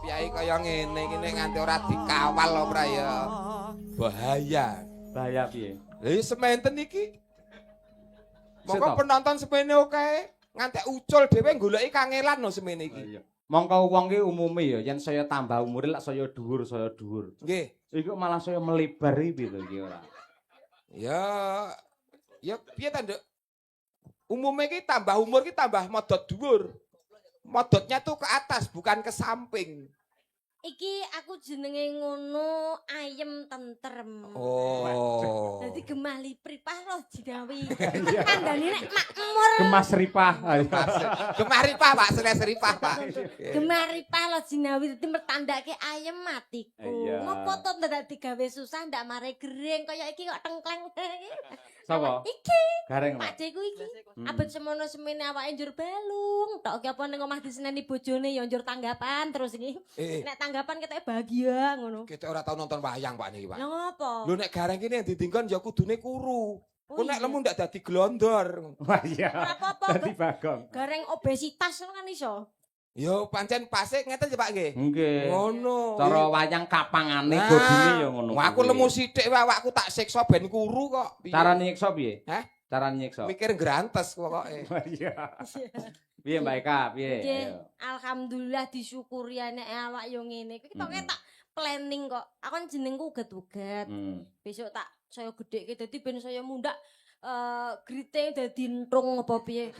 Piyai kaya ngene iki nganti ora dikawal lho pra ya. Bahaya. Bahaya piye? Lha sementen iki. Mongko Sito. penonton semene oke. Nganti ucul dhewe goleki kangelan no semene iki. Iya. Mongko wong ki umume ya yen saya tambah umure lak saya dhuwur. Nggih. Iku malah saya melebar iki lho iki ora. Ya piye ta, Nduk? Umume ki tambah umur ki tambah modot dhuwur. Modotnya tuh ke atas bukan ke samping. Iki aku jenenge ngono ayem tentrem. Oh. Dadi gemah lipripah loh jinawi. Kandhane nek makmur. Gemas ripah. Gemah ripah, Pak, senes ripah, Pak. Gemah ripah loh jinawi dadi mertandake ayem matiku. Iya. Ngopo to ndak digawe susah ndak mare gering kaya iki kok tengkleng. Sapa? Iki. Gareng. Pak Deku iki. Abet semono semene awake njur balung. Tok ki apa ning omah diseneni bojone ya njur tanggapan terus iki. Nek tanggapan ketoke bahagia ngono. Kita ora tau nonton wayang Pak niki, Pak. Lah ngopo? Lho nek gareng kene yang didingkon ya kudune kuru. Oh, Ku nek iya. lemu ndak dadi glondor. Wah iya. Ora apa-apa. Dadi bagong. Gareng obesitas kan iso. Yo pancen pase ngeten ya Pak nggih. Nggih. Ngono. Cara wayang kapangane bodine ya ngono. Wah, aku lemu sithik wae awakku tak siksa ben kuru kok. Piye? Carane nyiksa piye? Hah? Carane nyiksa. Mikir grantes pokoke. Wah iya. Piye Mbak Eka? Piye? Nggih, Ayo. alhamdulillah disyukuri nek awak yo ngene. Iki tok tak planning kok. Aku kan jenengku uget-uget. Besok tak saya gedhekke dadi ben saya mundak griting dadi entrung apa piye.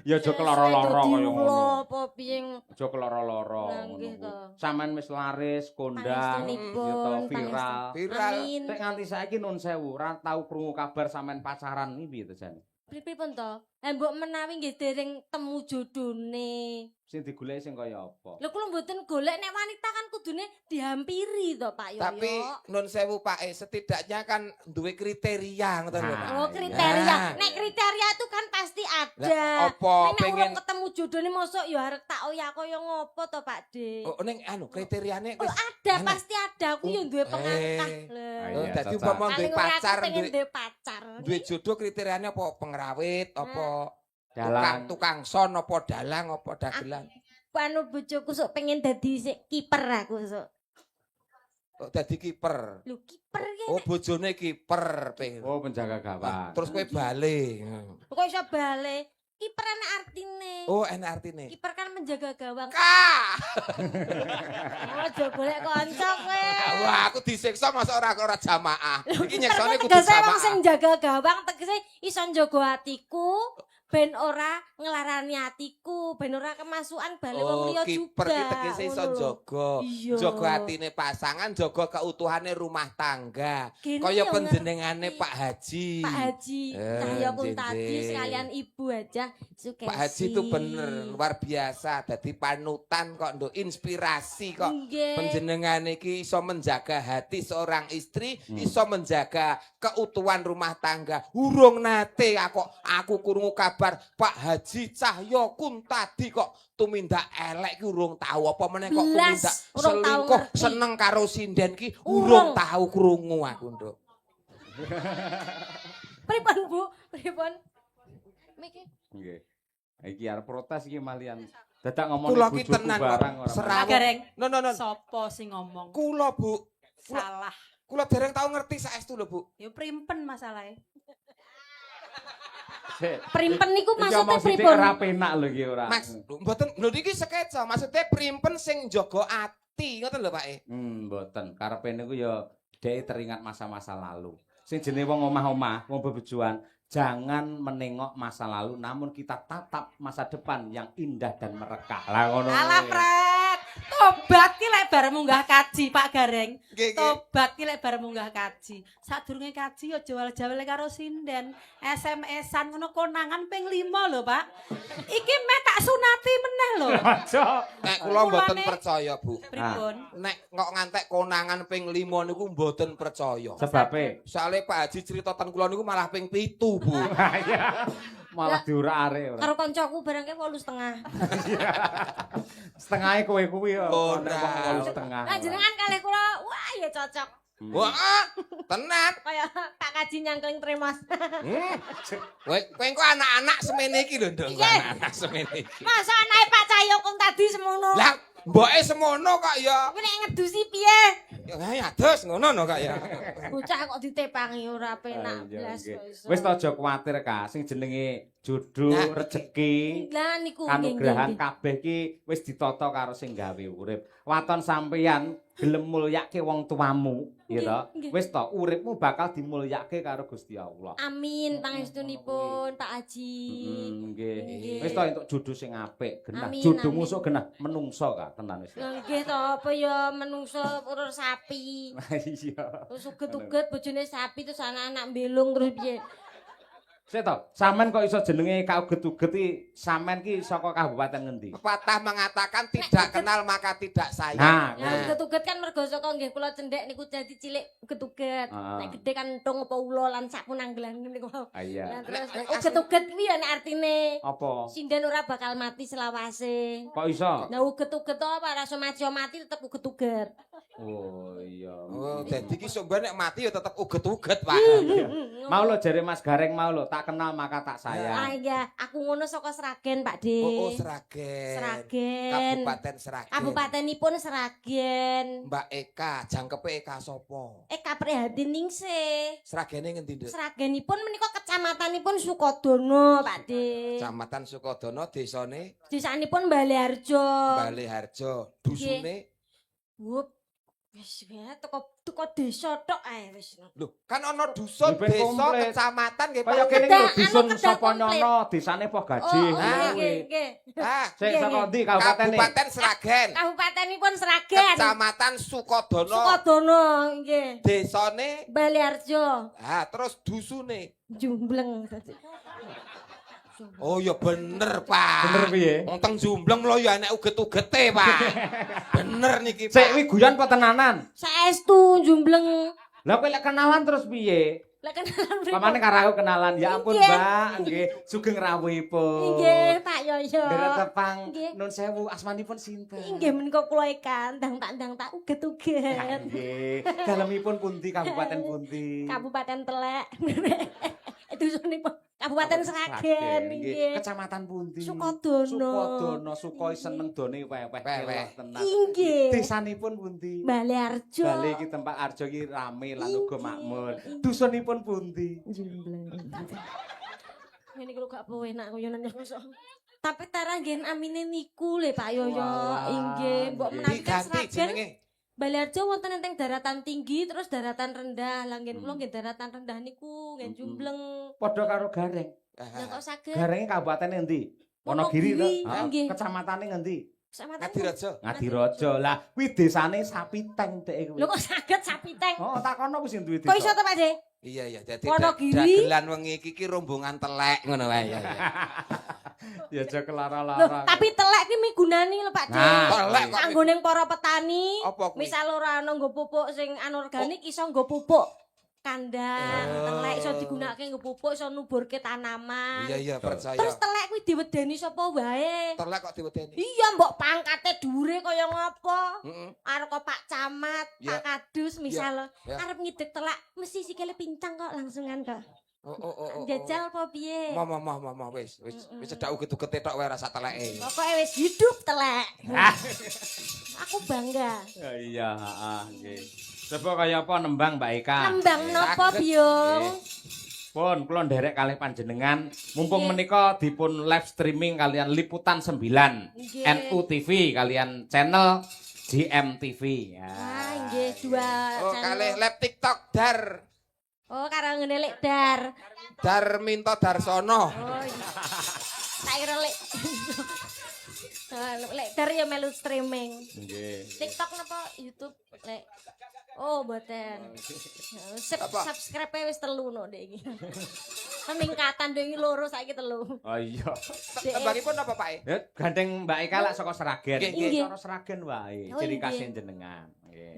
Ya aja keloro-loro kaya ngono. Apa piye Aja keloro-loro Lah, ngono. nggih kuwi. to. Sampeyan wis laris, kondang, Pangestunipun, ya to, viral. Viral. Amin. Nek nganti saiki nun sewu, ora tau krungu kabar sampean pacaran iki piye to jane? Pripun to? Mbok menawi nggih dereng temu jodone. Sing digoleki sing kaya apa? Lha kula mboten golek nek wanita kan kudune dihampiri to Pak Yoyo. Tapi nun sewu Pak, setidaknya kan duwe kriteria ngoten lho. Pak. Oh kriteria. Nah. Nek kriteria itu kan pasti ada. Lah, apa Nek nek pengen urung ketemu jodone mosok ya arep tak oyak kaya ngopo to Pak De. Oh, ning anu kriteriane Oh wis ada enak. pasti ada. Aku yo duwe pengangkah. Oh, Iya, dadi cocok. umpama duwe Paling ora aku pacar, pengen duwe duwe pacar. duwe jodoh kriteriane apa pengrawit, apa Dalang. tukang son, apa dalang, apa dagelan. Anu bojoku sok pengen dadi kiper aku sok. Oh, dadi kiper. Lho kiper ki. Oh, bojone kiper pengen. Oh, penjaga gawang. Terus kowe bali. Kok iso bale? Kiper ana artine. Oh, enak artine. Kiper kan menjaga gawang. Kak. Aja golek kanca kowe. Wah, aku disiksa masa ora jamaah. Iki nyeksane kudu Tegese wong sing jamaah. jaga gawang tegese iso njaga atiku ben ora nglarani atiku, ben ora kemasukan bale wong liya juga. Kiper ki tegese iso ngono lho. jaga. Iya. Jaga atine pasangan, jaga keutuhane rumah tangga. Gini Kaya ya panjenengane ngerti. Pak Haji. Pak Haji Cahya Kuntadi Jinjing. sekalian Ibu aja Sukesi. Pak Haji itu bener luar biasa, dadi panutan kok nduk inspirasi kok. Nggih. Panjenengan iki iso menjaga hati seorang istri, iso menjaga keutuhan rumah tangga. Urung nate aku krungu kabar Pak Haji Cahya Kuntadi kok tumindak elek ki urung tahu apa meneh kok Belas, tumindak urung tahu selingkuh ngerti. seneng karo sinden ki Urung. urung tahu krungu aku nduk. Pripun Bu? Pripun? Miki. Nggih. Iki arep protes iki malian. Dadak ngomong Kula ki bojoku tenan barang kok ora. serawung. Gareng. No. Sopo sing ngomong? Kula Bu, Salah. kula dereng tahu ngerti saestu lho Bu. Ya primpen masalahnya. Primpen niku Iki maksudnya omong sithik pripun? ora penak lho iki ora. Mas, mboten lho iki sketsa, maksudnya primpen sing jaga ati, ngoten lho Pak. Mboten. Karepe niku ya dhek teringat masa-masa lalu. Sing jenenge wong omah-omah, wong bebejuan, jangan menengok masa lalu namun kita tatap masa depan yang indah dan merekah. Lah ngono. Alah Pret, tobat ki lek bar munggah kaji Pak Gareng. Nggih, nggih. Tobat ki lek bar munggah kaji. Sadurunge kaji aja jawel-jawel karo sinden. SMS-an ngono konangan ping 5 lho, Pak. Iki mek tak sunati meneh lho. Aja. Nek kula mboten Mulane- percaya, Bu. Pripun? Nek kok ngantek konangan ping 5 niku mboten percaya. Sebabe Soale Pak Haji cerita ten kula niku malah ping 7, Bu. ya malah diurak-arek ora. Karo kancaku barangke 8,5. Setengahe kowe kuwi ya. Ora. Nek wong 8,5. Nah jenengan kalih kula wah ya cocok. Wah, tenan. Kaya Pak Kaji nyangkling tremos. Kowe engko anak-anak semene iki lho, Nduk. Iya. Anak-anak semene iki. Masa anake Pak Cahyo Kuntadi semono. Lah Mboke semono kok ya. Kowe nek ngedusi piye? Ya adus ngono no kok ya. Bocah kok ditepangi ora penak blas kok iso. Wis ta aja kuwatir Kak, sing jenenge jodoh, Nah, rejeki, Lah niku kanugrahan kabeh ki wis ditata karo sing gawe urip. Waton sampeyan gelem mulyake wong tuamu, ya to. Nggih. Wis to uripmu bakal dimulyake karo Gusti Allah. Amin pangestunipun Pak Haji. Nggih. Nggih. Wis to entuk jodoh sing apik, genah. Amin, Jodohmu amin. sok genah menungso Kak, tenan wis. Lah nggih to apa ya menungso urur sapi. Iya. Terus uget-uget bojone sapi terus anak-anak belung terus piye? Sik to, sampean kok iso jenenge kauget-uget iki sampean ki saka kabupaten ngendi? Pepatah mengatakan tidak kenal maka tidak sayang. Nah, Lah uget-uget kan mergo saka nggih kula cendhek niku dadi cilik uget-uget. Nek gede kan entung apa ula lan sapunanggelan niku. Ah, iya. Lah terus uget-uget kuwi ya nek artine Apa? sinden ora bakal mati selawase. Kok iso? Nah uget-uget to apa rasa mati tetep uget-uget. Oh iya. Oh, dadi ki somban nek mati ya tetep uget-uget, Pak. Mau lo jare Mas Gareng mau lo tak kenal maka tak Ah sayang. iya, aku ngono saka Sragen, Pak De. Oh, Sragen. Sragen. Kabupaten Sragen. Kabupatenipun Sragen. Mbak Eka, jangkepe Eka sapa? Eka Prihatin Ningsih. Sragene ngendi, Nduk? Sragenipun menika kecamatanipun Sukodono, Pak De. Kecamatan Sukodono, desane Desanipun Baleharjo. Baleharjo, dusune. Wup. Wis wae teko desa tok ae wis. Lho, kan ana dusun, Ben desa, komplit. kecamatan nggih, Kaya Pak. kene Kedah, lho dusun anu kedah sapa komplit. nyono, desane Poh Gaji. Oh, Nah, nggih, kuwi. nggih. Ah, Sik Nggih, saka nggih. ndi kabupatene? Kabupaten Sragen, Kabupatenipun Sragen. kecamatan Sukodono, Sukodono nggih. desane. Baleharjo. Ah, terus dusune. Jumbleng. Oh ya bener, Pak. Bener piye? Wong teng Jumbleng lho ya enek uget-ugete, Pak. Bener niki, Sik Pak. kuwi guyon apa tenanan? Saestu jumbleng. Lah kowe lek kenalan terus piye? Lah kenalan Pamane karo aku kenalan. Ya ampun, Nggih. Mbak, nggih. Sugeng rawuhipun. Nggih, Pak Yoyo. Nderet tepang Nggih. nun sewu asmanipun sinten? Inggih menika kula ikan ndang tak uget-uget. Nggih. Dalemipun pundi kabupaten pundi? Kabupaten Telek. Dusunipun Kabupaten Sragen nggih. Kecamatan pundi? Sukodono. Sukodono, Sukoi seneng done weweh Weweh. kelok tenan. Inggih. Desanipun pundi? Baleharjo. Bali iki tempat Arjo iki rame lan uga makmur. Dusunipun pundi? Jumbleng. Ini kalau gak enak guyonan kosong. Tapi taranggen amine niku le Pak Yoyo. Walah, Inggih, mbok nggih. menawi Diganti Sragen. jenenge. Baleharjo wonten ing daratan tinggi terus daratan rendah. Lah nggih kula nggih daratan rendah niku nggih jumbleng. Padha karo Gareng. Lah kok saged Garenge kabupaten endi? Wonogiri, Wonogiri to? Ah, nggih. Kecamatan ngendi? kecamatan. Ngadirejo. Ngadirojo. Lah kuwi desane Sapiteng dek kuwi. Lho kok saged Sapiteng? Oh, takono kuwi sing duwe Kok iso desa. to Pak De? Iya iya, dadi Wonogiri. dagelan wengi iki rombongan telek ngono wae ya. Ya aja Loh, kelara-lara. tapi telek ki migunani lho Pak De. Nah, telek kok Kanggo ning para petani. Apa kuwi? Misal ora ana nggo pupuk sing anorganik iso nggo pupuk kandang, telek iso digunakake nggo pupuk iso nuburke tanaman. Iya iya, percaya. Terus telek kuwi diwedeni sapa wae. Telek kok diwedeni. Iya mbok pangkate dhuwure kaya ngopo? Heeh. Arep kok Pak Camat, Ya. Pak Kadus misal Ya. arep ngidek telek mesti sikile pincang kok langsungan kok. Oh oh oh. oh. Jajal apa piye? Mama wis cedak uget-ugete tok wae rasa teleke. Pokoke wis hidup telek. Aku bangga. Ya iya, heeh, nggih. Coba kaya apa nembang Mbak Eka? Nembang napa saged. Biung? Pun kula nderek kalih panjenengan mumpung Nggih. menika dipun live streaming kalian Liputan 9 Nggih. NU TV kalian channel GMTV ya. Wah, nggih dua Oh, channel. kalih live TikTok dar Oh, karo ngene lek dar. Darminto Darsono. Oh iya. Tak kira lek. Lek dar ya melu streaming. Nggih. TikTok napa YouTube lek. Oh, mboten. Apa? Subscribe wis 3 no Dek iki. Peningkatan Dek iki 2 saiki 3. Oh iya. Tembangipun apa, Pak? Ya gandeng Mbak Eka lak saka Sragen. Nggih, nggih. Cara Sragen wae, Oh, ciri nggih. khas jenengan. Nggih.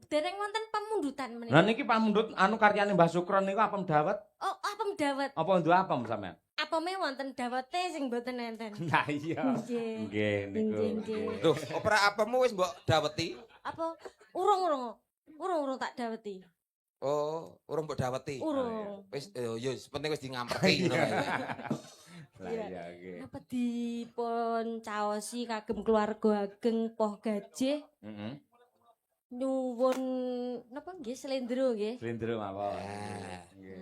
Dereng wonten pamundutan Lah menika. niki pamundhut anu karyane Mbah Sukron niku apem dawet? Oh, apa dawet? Apa ndu apem sampean? Apa me wonten dawete sing mboten enten? Lah iya. Nggih. Nggih niku. Nggih, nggih. Loh, opera apemu wis mbok daweti? Apa urung tak daweti. Oh, urung mbok daweti. Urung. Wis ya penting wis di ngamperti ngono wae. Lah iya nggih. Napa dipun caosi kagem keluarga ageng Poh Gajih Heeh. nyuwun napa nggih slendro nggih. Slendro mawon. Ah. Nggih.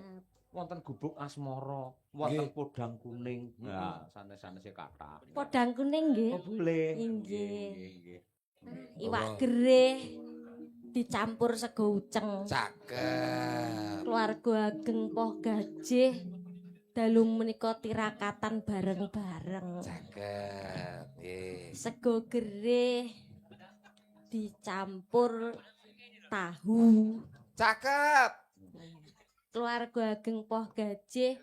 Wonten gubuk asmara, wonten Nggih. podang kuning. Nah, sanes-sanese kathah. Podang kuning nggih. Oh, boleh. Inggih. Nggih. Iwak gereh dicampur sego uceng. Cakep. Keluarga ageng Poh Gajih dalu menika tirakatan bareng-bareng. Cakep. Nggih. Sego gereh dicampur tahu. Cakep. Keluarga ageng Poh Gajih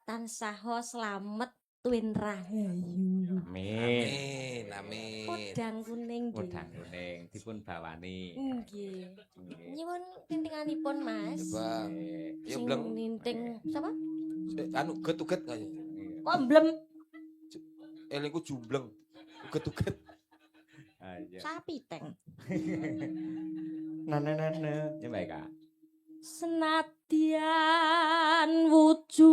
tansah slamet tuwin rahayu. Amin. Amin. Podang kuning nggih. Podang kuning dipun bawani. Nggih. Nggih. Nyuwun tintinganipun Mas. Coba. Ya Sing bleng. ninting sapa? Anu get-uget kaya. Kok mblem Elingku jumbleng. Uget-uget. Ayo. sapi teng. Nah. Ya baik, Kak. Senadyan wujuh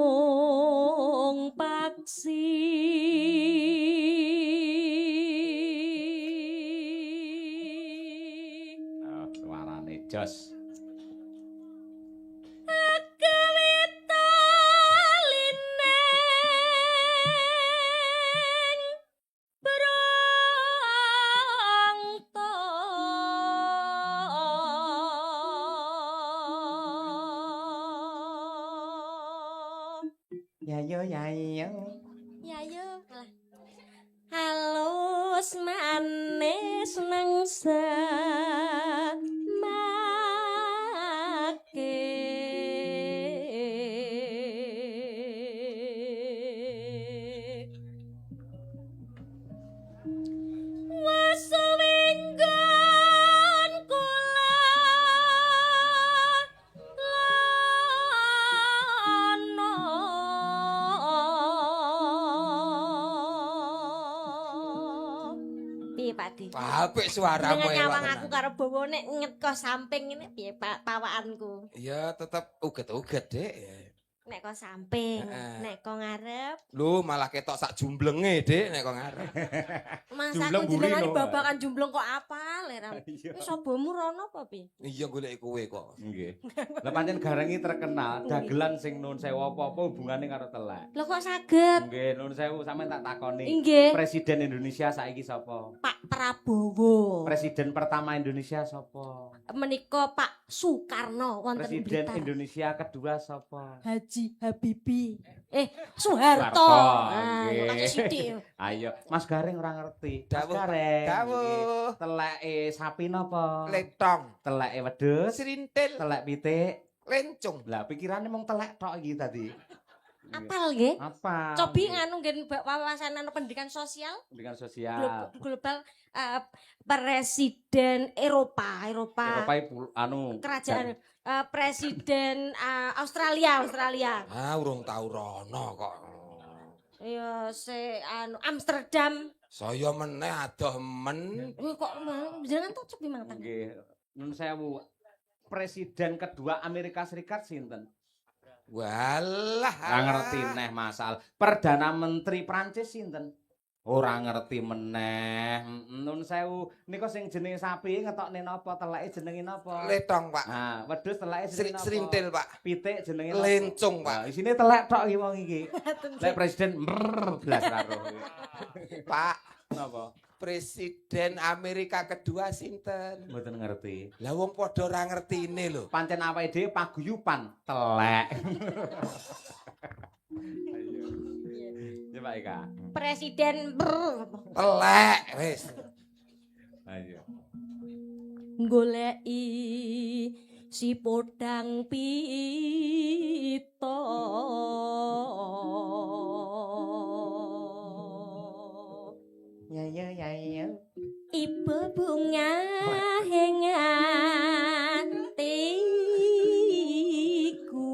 temung paksi Oh, suarane jos. Ya yo. Ya yo lah. Halus manis nangsa make waswenggon kula piye Pak Di? Apik suaramu Dengan nyawang elok aku tenan. karo bowo nek ngekos samping ini piye pawakanku. Ya tetep uget-uget, Dek. Nek kok samping, Heeh. nek kok ngarep, Lu malah ketok sak jumblenge, Dek, nek kok ngarep. masa Jumbleng aku buri jenengane lho, babakan jumbleng kok apal Ram. Iya. Wis abomu rono apa piye? Iya golek kowe kok. Nggih. Lah pancen Garangi terkenal dagelan sing nun sewu apa-apa hubungane karo telek. Lho kok saged? Nggih, nun sewu sampean tak takoni. Inggih, Presiden Indonesia saiki sapa? Pak Prabowo. Presiden pertama Indonesia sapa? Menika Pak Soekarno wonten Presiden Blitar. Indonesia kedua sapa? Haji Habibie. Soeharto. Soeharto, Ah, nggih. kok sithik. Ayo, Mas Garing ora ngerti. Mas Dawuh, Garing. dawuh. nggih. Teleke sapi napa? Letong, Teleke wedhus, serintil, telek pitik. lencung. Lah pikirane mung telek tok iki tadi. Apal nggih? Apa? Cobi nganu nggen wawasan anu pendidikan sosial pendidikan sosial. global presiden Eropa Eropa anu kerajaan presiden Australia Ah, urung tau rono kok. ya anu Amsterdam Saya meneh adoh men. kok jenengan tuh cobi mangkat nggih. Nun sewu. Presiden kedua Amerika Serikat sinten? Walah. Ora ngerti neh masal. Perdana Menteri Prancis sinten? Ora ngerti meneh. Nun sewu. Nika sing jenenge sapi ngetokne napa? Teleke jenenge napa? Letong, Pak. Nah, wedhus teleke jenenge napa? Serintil, Pak. Pitik jenenge napa? Lencung, Pak. Nah, isine telek tok iki wong iki. Lek presiden blas karo. Pak, Napa? Presiden Amerika kedua sinten? Mboten ngerti. Lah wong padha ora ngertine lho. Pancen awake dhewe paguyupan telek. Ayo. Ya Pak Eka. presiden Telek wis. Ayo. goleki si podang pito Ya. ibu bunga hatiku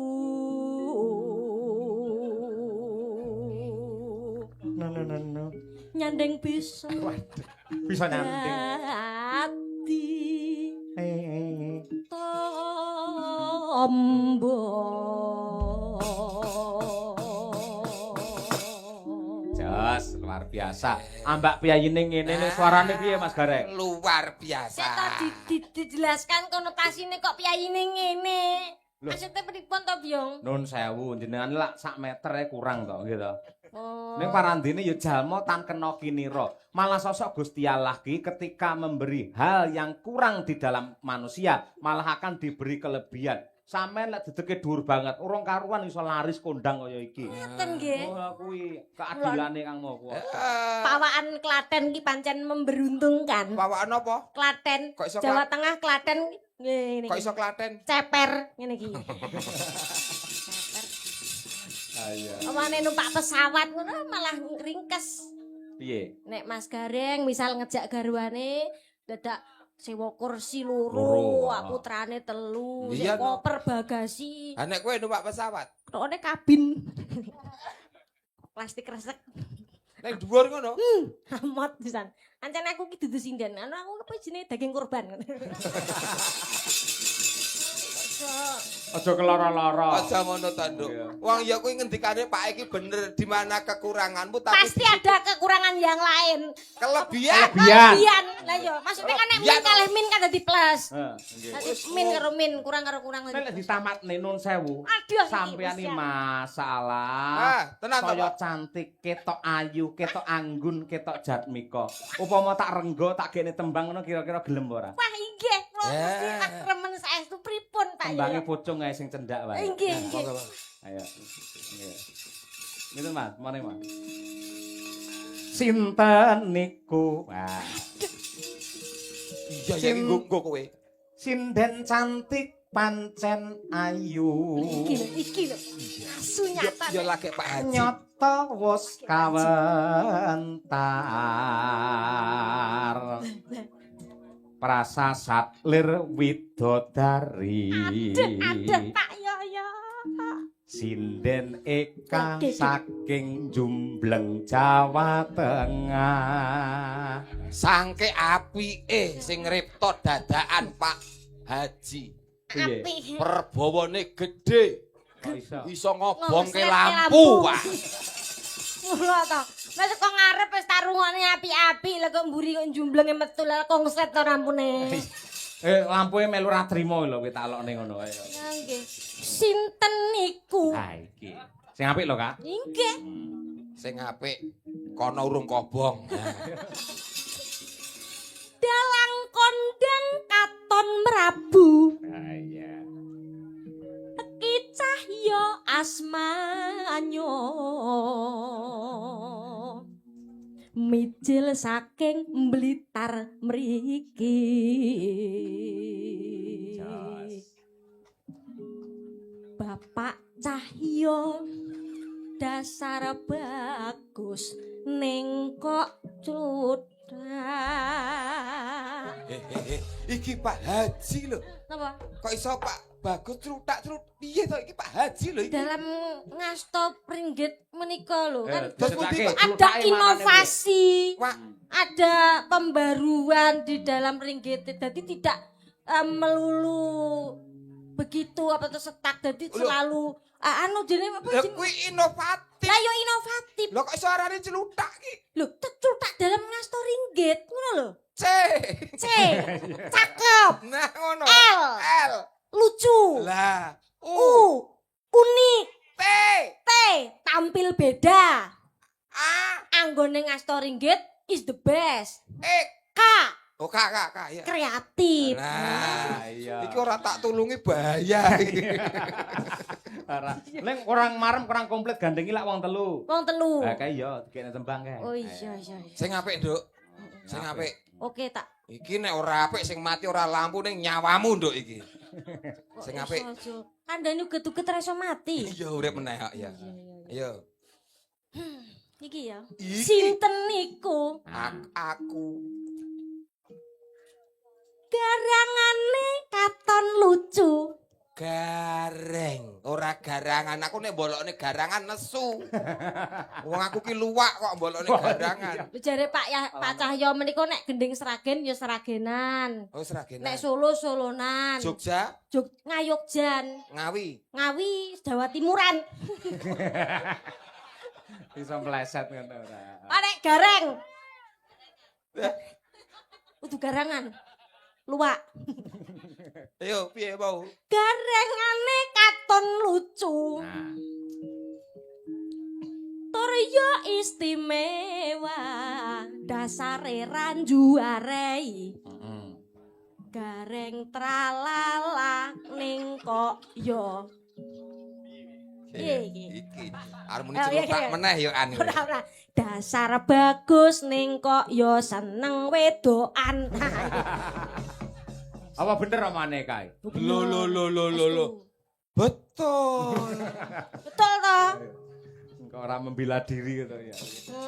No. nyandeng bisa Bisa nyanding. hati Hei. tombol Jos, luar biasa. Ambak piyayine ngene ning suarane piye Mas Gareng? Luar biasa. Saya tau dijelaskan konotasine kok piyayine ngene. Loh. Maksudnya pripun to, Byong? Nun sewu, jenengan lak sak meter kurang to gitu. Oh. Ning parandene ya jalma tan kena kinira. Malah sosok Gusti Allah ki ketika memberi hal yang kurang di dalam manusia, malah akan diberi kelebihan. Sampeyan lek dedeke dhuwur banget, urung karuan iso laris kondang kaya iki. Ngoten nggih. Oh, kuwi keadilane Kang Mopo. Pawaan Klaten ki pancen memberuntungkan. Pawaan apa? Klaten, Kok iso Jawa Tengah, Klaten ngene Kok iki. iso Klaten? Ceper ngene iki. Ayo. Omane numpak pesawat ngono malah ngringkes. Piye? Nek Mas Gareng misal ngejak garwane dadak sewa kursi loro, Loro, putrane telu, Iya, sik koper bagasi, Ha nek kowe numpak pesawat, rokone kabin. Plastik resek. nek dhuwur ngono. Amat pisan. Ancen aku ki dudu sinden. Anu aku apa jenenge daging kurban. Aja keloro-loro. Aja ngono ta, Nduk. Iya. Wong ya kuwi ngendikane Pak iki bener di mana kekuranganmu tapi Pasti ada kekurangan yang lain. kelebihan. Kelebihan. Lah yo, maksudnya kan nek Kelebihan. min kalih min kan dadi plus. Heeh, nggih. Dadi min karo min, kurang karo kurang. Nek lek ditamatne nun sewu. Aduh, Sampeyan iki masalah. Ah, tenan to, Saya Pak. cantik, ketok ayu, ketok anggun, ketok jatmika. Upama tak renggo, tak gene tembang ngono kira-kira gelem ora? Wah, inggih. Kula Ya. mesti tak remen saestu pripun, Pak Tembange yo. pocong ae sing cendak wae. Inggih, inggih. Monggo, Pak. Ayo. Nggih. Ngene Mas, mari Mas. Sinten niku? Wah, Iya ya nggo kowe. sinden cantik pancen ayu. Iki lho. Asu nyata. Ya lagi Pak Haji. Nyoto wis kawentar. Prasasat lir widodari. Aduh, Pak yo. Sinden eka saking Jumbleng Jawa Tengah. Sangke apike sing ngripta dadakan Pak Haji. Piye? Api. Perbawane gedhe. Kok iso? Iso ngobongke Ngobongke lampu, lampu. Pak. Mula to. Wis kok ngarep wis tarungane api-api lha kok mburi kok jumblenge metu lha kongset to rampune. Lampuhe melu ra trimo lho kowe taklokne ngono ae. Ya nggih. Sinten niku? Ha iki. Sing apik lho, Kak. Inggih. Sing apik kono urung kobong. Dalang kondang katon merabu. Ha iya. Teki cahya asmanyo. Mijil saking Blitar mriki. Jos. Bapak Cahyo dasar bagus ning kok cluthak. Iki Pak Haji lho. Napa? Kok iso Pak Bagus trutak-trut piye to iki Pak Haji lho iki. Dalam ngasto ringgit menika lho kan Terus pundi, Pak? ada inovasi, Wah, ada pembaruan di dalam ringgit. Jadi tidak melulu begitu apa tuh setak. Jadi Loh. selalu anu jenenge apa lha jenenge? kuwi inovatif. Lah yo inovatif. Lho kok iso arane celutak iki? Lho, celutak dalam ngasto ringgit ngono lho. C. C. Cakep. Nah ngono. L. L. Lucu. Lah, U. Unik. T. T. Tampil beda. A. Anggone ngasto ringgit is the best. E. K. Oh kak ya. Kreatif. Nah, iya. iki ora tak tulungi bahaya iki. Ora. Ning kurang marem, kurang komplit gandengi lak wong telu. Wong telu. Lah kae yo dikene tembang kae. Oh iya. Sing apik, Nduk. Sing apik. Oke tak. Iki nek ora apik sing mati ora lampu ning nyawamu, Nduk iki. Kok Sing iso apik. aja? Kandhane uget-uget ra iso mati. Iya urip meneh kok ya. Iya. Ayo. Iki ya. Iki. Sinten niku? Aku. Garangane katon lucu. Gareng, ora garangan. Aku nek mbolokne garangan nesu. Wong aku ki luwak kok mbolokne garangan. Jare Pak Cahyo menika nek gending seragen ya seragenan. Oh, seragenan. Nek Solo Solonan. Jogja, Ngayogjan. Ngawi. Ngawi Jawa Timuran. Iso meleset ngono ora. Arek gareng. Kudu garangan. Luwak. Ayo piye mau? Garengane katon lucu. Nah, Tur yo istimewa. Dasare ranju arei. heeh. Gareng tralala ning kok yo. Iki. Iki. Arep muni Oh, iya, celutak iya. meneh ya anu. Ora. Dasar bagus ning kok yo seneng wedokan. Apa bener omane kae? Lo. Betul. Betul toh? Kok ora membela diri gitu ya.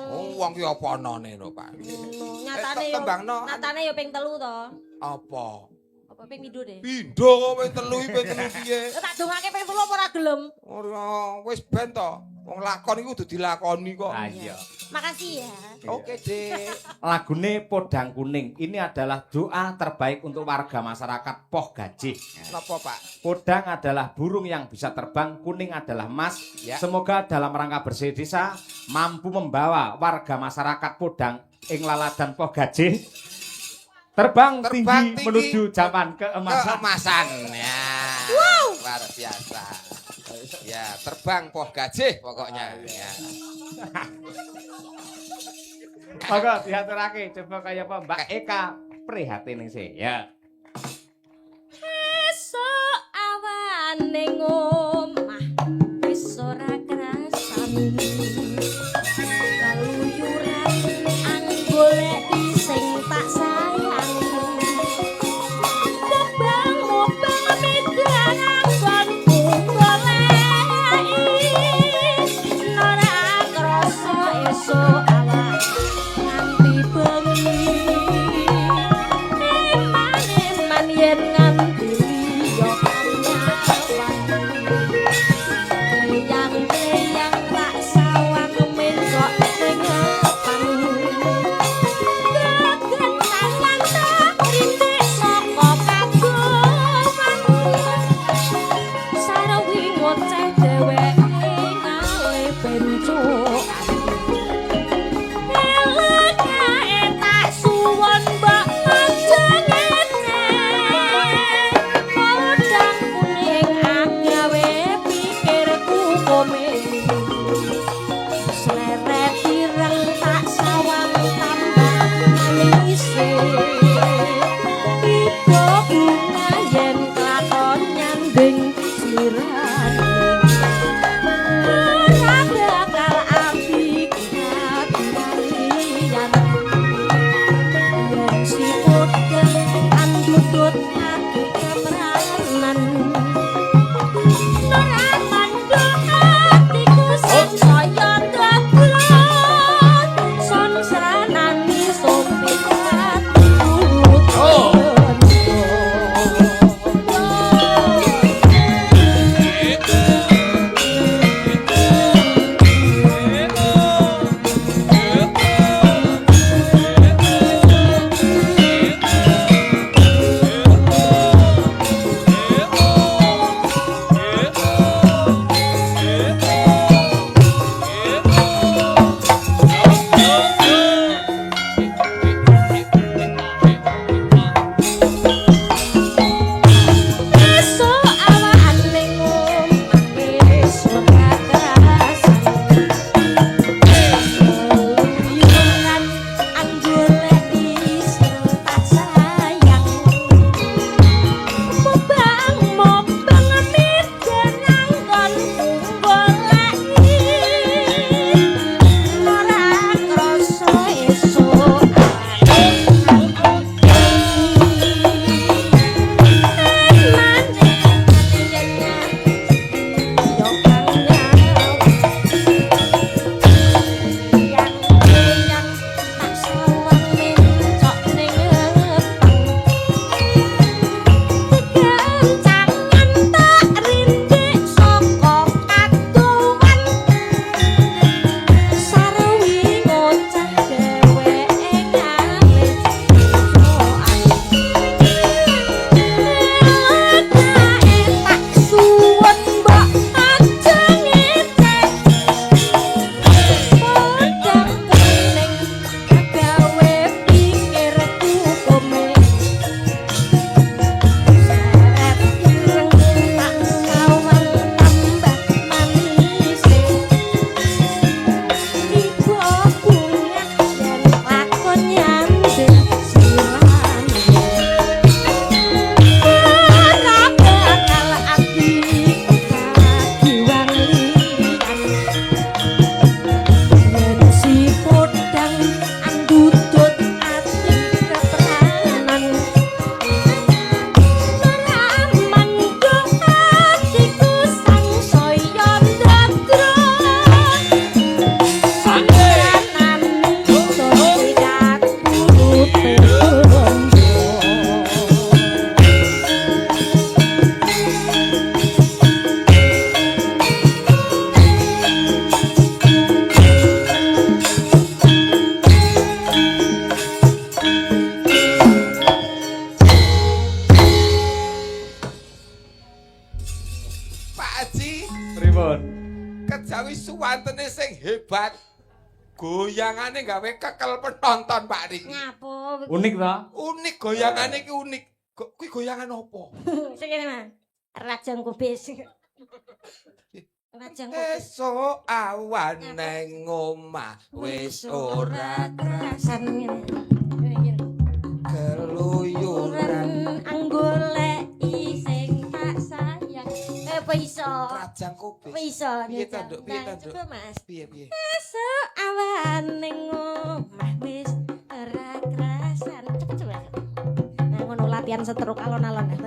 Oh, wong ki apa anane no, Pak? Nyatane yo. tembangno. Nyatane yo ping 3 toh. Apa? Apa ping 7 deh? Pindho kok ping 3 piye? Ya tak dongake ping 10 apa ora gelem? Ora wis ben to. Wong lakon iku kudu dilakoni kok. Ah iya. Makasih ya. Oke, Dik. Lagune Podang Kuning ini adalah doa terbaik untuk warga masyarakat Poh Gajih. Napa, Pak? Podang adalah burung yang bisa terbang, kuning adalah emas. Ya. Semoga dalam rangka bersih desa mampu membawa warga masyarakat Podang ing laladan Poh Gajih terbang tinggi menuju zaman keemasan. Keemasan. Ya. Wow. Luar biasa. Ya, terbang Poh Gajih pokoknya. Ya. Monggo diaturake coba kaya apa Mbak Eka prihatin sih ya. Esuk awan ning omah wis ora krasan. Kaluyuran anggoleki sing tak sayang. Mobang medan anggonku goleki. Ora krasa esuk awan nganti bengi. Iman yen nganti liya kanyawan. Yang tak sawang mengkok tengepan. Gegen tangan tak rintik saka kagungan. Sarawi ngoceh dheweke ngale bencokan. Elo hebat. Goyangane gawe kekel penonton Pak Riki. Ngapo? Unik to? Unik goyangane iki unik. Kuwi goyangan apa? Sing kene Mas. Rajang kubis. Rajang kubis. Esuk awan neng omah wis ora kerasan ngene. Ngene. keluyuran. Anggoleki sing tak sayang. Apa iso? Rajang kubis. Apa iso? Piye to, Nduk? Piye to, Nduk? Coba Mas. Piye piye? Esuk awan ning omah wis ora kerasan. Coba. Nah ngono latihan setruk alon-alon ya.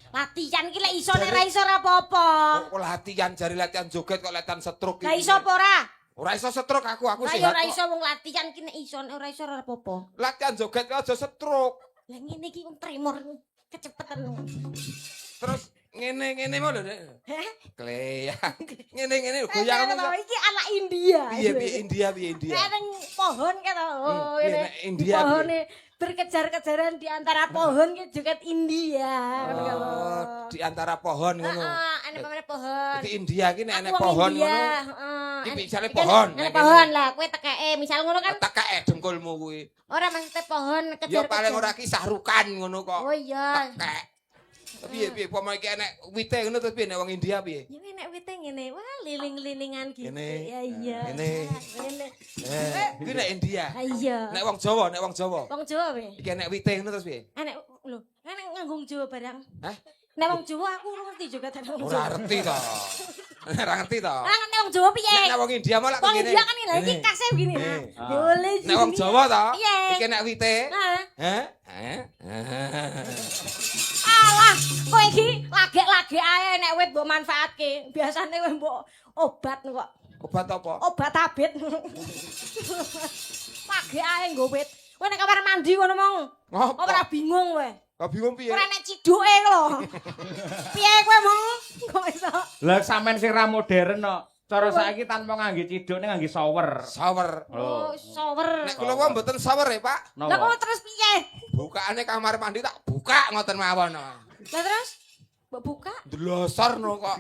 Latihan ki lek iso nek ra iso ora apa-apa. Kok latihan jari latihan joget kok latihan stroke Lah iso apa ora? Ora iso stroke aku Lah sehat. ya ora kok. iso wong latihan ki nek iso nek ora iso ora apa-apa. Latihan joget kok aja stroke. Lah ngene iki wong tremor kecepetan. Terus ngene mau lho, Dek. Hah? Kleyang. Ngene goyang Goyang iki anak India. piye India. Kayak nang pohon kan. Oh, piye, ini nek India piye? pohone berkejar-kejaran di antara pohon ki joget India. Oh, di antara pohon ngono. Heeh, enek pamane pohon. Di India ki nek Aku enek wong pohon India, ngono. heeh. Iki misale Enek- pohon, Enek nek pohon lah, kowe tekeke misal ngono kan. Tekek dengkulmu kuwi. Ora maksudnya pohon Ya kejar-kejar. paling ora kisah rukan ngono kok. Oh iya. Tekek. Piye pomo iki enek wite ngono terus piye nek wong India piye? Ya enek wite ngene. Wah, liling-lilingan gitu. Ngene. Ya iya. Ngene. Ngene. Kuwi nek India. Ah, iya. Nek wong Jawa. Wong Jawa piye? Iki enek wite ngono terus piye? Enek lho, enek nganggung Jawa barang. Hah? Nek wong Jawa aku ora ngerti juga tenan wong Ora Jawa. ngerti to. Ora ngerti to. Ora ngerti wong Jawa piye? Nek wong India malah Wong begini. India kan lha iki Ngene. kasih begini. Ngene. Ah. Boleh Nek wong Jawa to, Iya. iki nek wite. Nah, Hah? alah, kowe iki lagek-lagek ae nek wit mbok manfaatke. Biasane kowe mbok obat kok. Obat apa? Obat tabit. Lagek ae nggo wit. Kowe nek kamar mandi ngono mong. Ngopo? Ora bingung kowe. Kok bingung piye? Ora nek ciduke lho. Piye kowe mong? Kok iso? Lah sampean sing ra modern no. Cara saiki tanpa ngangge ciduk ning ngangge shower. Shower. Oh, shower. Nek kula wae mboten shower ya, Pak. Lah kok terus piye? Bukaane kamar mandi tak buka ngoten mawon. Lah terus mbok buka? Dlosor no kok.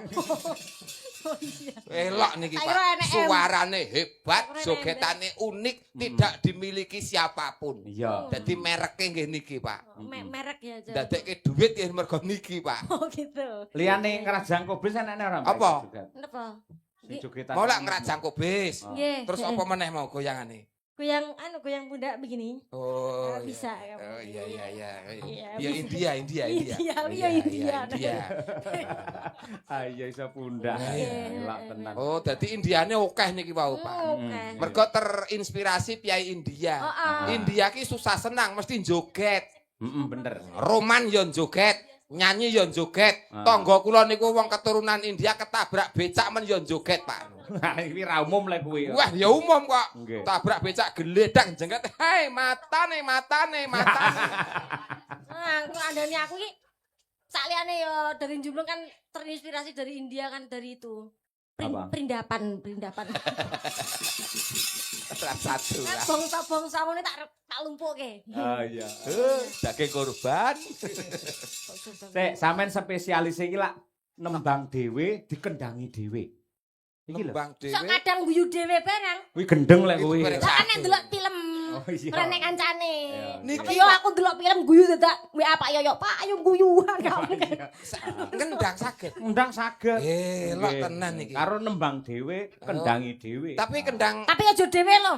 Oh iya. Elok niki, Tak kira Pak. enek Suarane hebat, Tak kira jogetane unik, tidak dimiliki siapapun. Iya. Dadi mereke nggih niki, Pak. Merek ya aja. Ndadekke duit ya mergo niki, Pak. Oh gitu. Liyane ngerajang kubis enekne ora? Mbak? Apa? Joget. Napa? Sing jogetan. Mau lak ngerajang kubis. Oh. Nggih. Terus apa meneh mau goyangane? Goyang pundak begini. Oh, Ah, bisa. Oh iya. Iya, Ya India. India. Iya. Ah iya iso pundak. Iya. Elak tenan. Oh, dadi Indiane akeh niki wau, Pak. Oke. Mergo terinspirasi Piai India. Heeh. India ki susah senang mesti joget. Heeh, bener. Roman yo joget, nyanyi yo joget. Ah. Tangga kula niku wong keturunan India ketabrak becak men yo joget, Pak. Iki ra umum lek kuwi. Wah, ya umum kok. Nggih. Tabrak becak geledak jengket. Hai, matane. Nah, aku andani aku ki sakliyane yo dari jumlah kan terinspirasi dari India kan dari itu. Apa? Perindapan. Satu lah. Bangsa-bangsa ngene tak lumpuhke. Ah iya. Daging korban. Sik, sampean spesialis iki lak nembang dhewe, dikendangi dhewe. Iki lho. Nembang Sok dhewe. kadang guyu dhewe barang. Kuwi gendeng lek Itu kuwi. bareng. Lah kan nek delok film Oh iya. rene kancane. Iya. Niki, Apa yo Pak. aku delok film guyu dadak WA Pak Yoyo, Pak ayo guyu. Ngendang saged. Undang saged. Elok Nggih. tenan iki. Karo nembang dhewe, kendangi dhewe. Tapi kendang Tapi aja dhewe lho.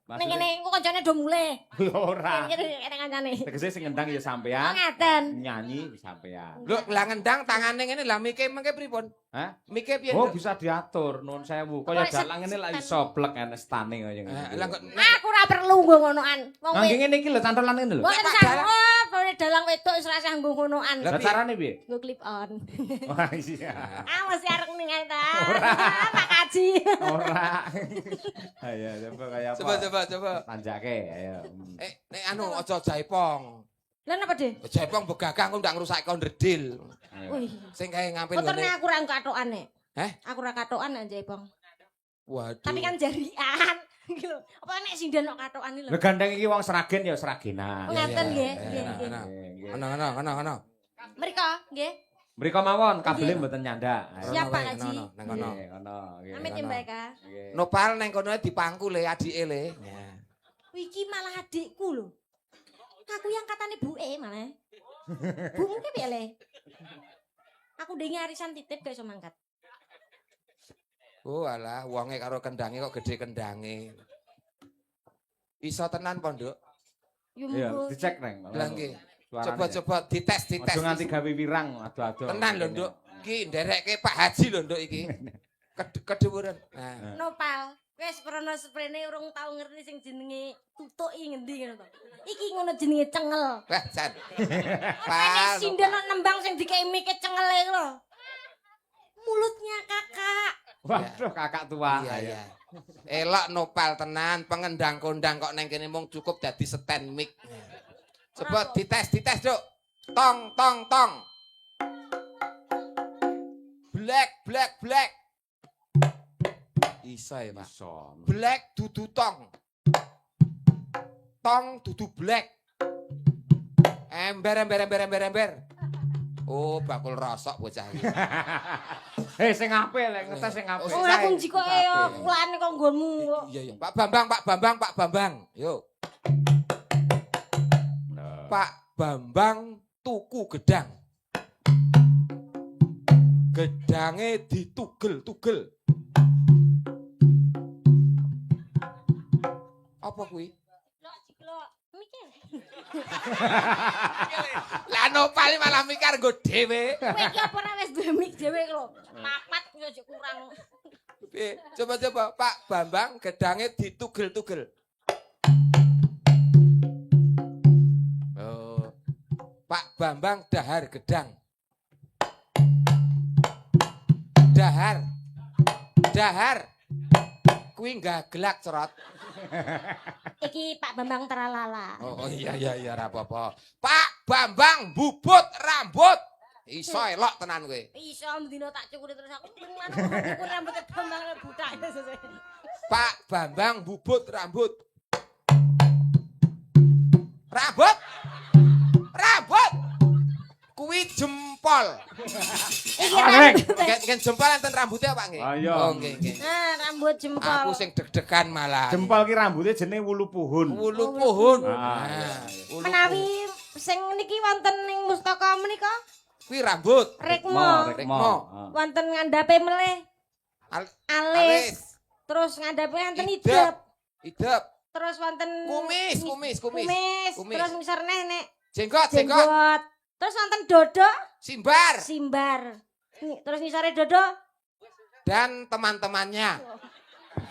Ning Maksudnya- kene engko kancane do mulai. Ora. Kene kancane. Tegese sing ngendang ya Oh sampean, ngaten. nyanyi sampean. lho lah ngendang tangane ngene lah mike mengke pripun? Hah? Mike piye? Oh Nduk? bisa diatur, nuwun sewu. Kok Kaya lek dalang ngene lak stand- iso blek enes stane kaya ngene. Lah kok Aku ora perlu nggo ngonoan. Wong Nangge ngene iki lho cantolan ngene lho. Wong Nek Pak sanggup Dalang- boleh dalang wedok wis ora usah nggo ngonoan. Lah, Lah carane piye? Nggo clip on. Wah iya. Ah mesti arek ning ae ta. Pak Kaji. Ora. Ayo coba kaya apa? coba. Tanjake ayo. Nek anu aja jaipong. Lah napa, De? Jaipong begagang kok ndak ngrusak kon ndredil. Ayo. Wih. Sing kae ngampil Motorne ngene. aku ora katokan nek. Heh? Aku ora katokan aja, Bang. Waduh. Tapi kan jarian. Iki lho. Apa nek sindan kok katokan iki lho. Lah gandeng iki wong seragen ya seragenan. Oh, ngaten nggih. iya, Nggih, iya, nggih. iya. Nggih, nggih. Ana. Mriko nggih. Mriko mawon kabele mboten nyandak. Ayo. Siap, Pak Rono wae, Haji. nono, nang kono. Nggih, ngono. Nggih. Amit ya Mbak Eka. Nggih. Nopal nang kono dipangku le adike le. Ya. Iki malah adikku lho. Aku yang katane buke malah. Bumu ki piye le? Aku dengi arisan titip gak iso mangkat. Oh alah, wonge karo kendange kok gede kendange. Iso tenan po, Nduk? Yo Iya, monggo. dicek neng. Lah nggih. Suarane. Coba-coba dites. Aja nganti gawe wirang, ado-ado. Tenan lho, Nduk. Iki nderekke Pak Haji lho, Nduk iki. Kedhuwuran. Nah. Nopal, wis prono sprene urung tau ngerti sing jenenge tutuki ngendi ngono to. Iki ngono jenenge cengel. Wah, Jan. Pal. Sinden nembang sing dikei mike cengele lho. Mulutnya kakak. Waduh, kakak tua. Iya, iya. Elok Nopal tenan, pengendang kondang kok neng kene mung cukup dadi stand mic. Coba dites, Duk. Tong. Black. Iso ya, Pak. Iso. Black dudu tong. Tong dudu black. Ember. Oh, bakul rosok bocah iki. Hei, sing apik lek ngetes sing apik. Oh, aku njikoke yo kulane kok nggonmu kok. Iya. Pak Bambang. Yo. Pak Bambang tuku gedang. Gedange ditugel-tugel. Apa kuwi? Lok, mikir. Lah Nopal malah mikir nggo dhewe. Kowe iki apa ora wis duwe mik dhewe lho. Papat yo aja kurang. Coba Pak Bambang gedange ditugel-tugel. Oh. Pak Bambang dahar gedang. Dahar. Kuwi gaglak cerot. Iki Pak Bambang teralala. Oh iya ora apa-apa. Pak Bambang bubut rambut. Iso elok tenan kowe. Iso dina tak cukuri terus aku mana cukur rambutnya Bambang budak. Pak Bambang bubut rambut. Rambut. Kuwi jempol. Kan jempol enten rambutnya Pak nggih. Ayo. Oh nggih. Nah, rambut jempol. Aku sing deg-degan malah. Jempol ki rambutnya jenenge wulu puhun. Wulu puhun. Ah, Wulu Menawi sing niki wonten ning mustaka menika kuwi rambut. rekmo. Wonten ngandhape meleh. Alis. Terus ngandhape wonten idep. Terus wonten Kumis. Terus ngisor nek Jenggot. Terus wonten dodo, Simbar. Terus ngisore dodo. Dan teman-temannya.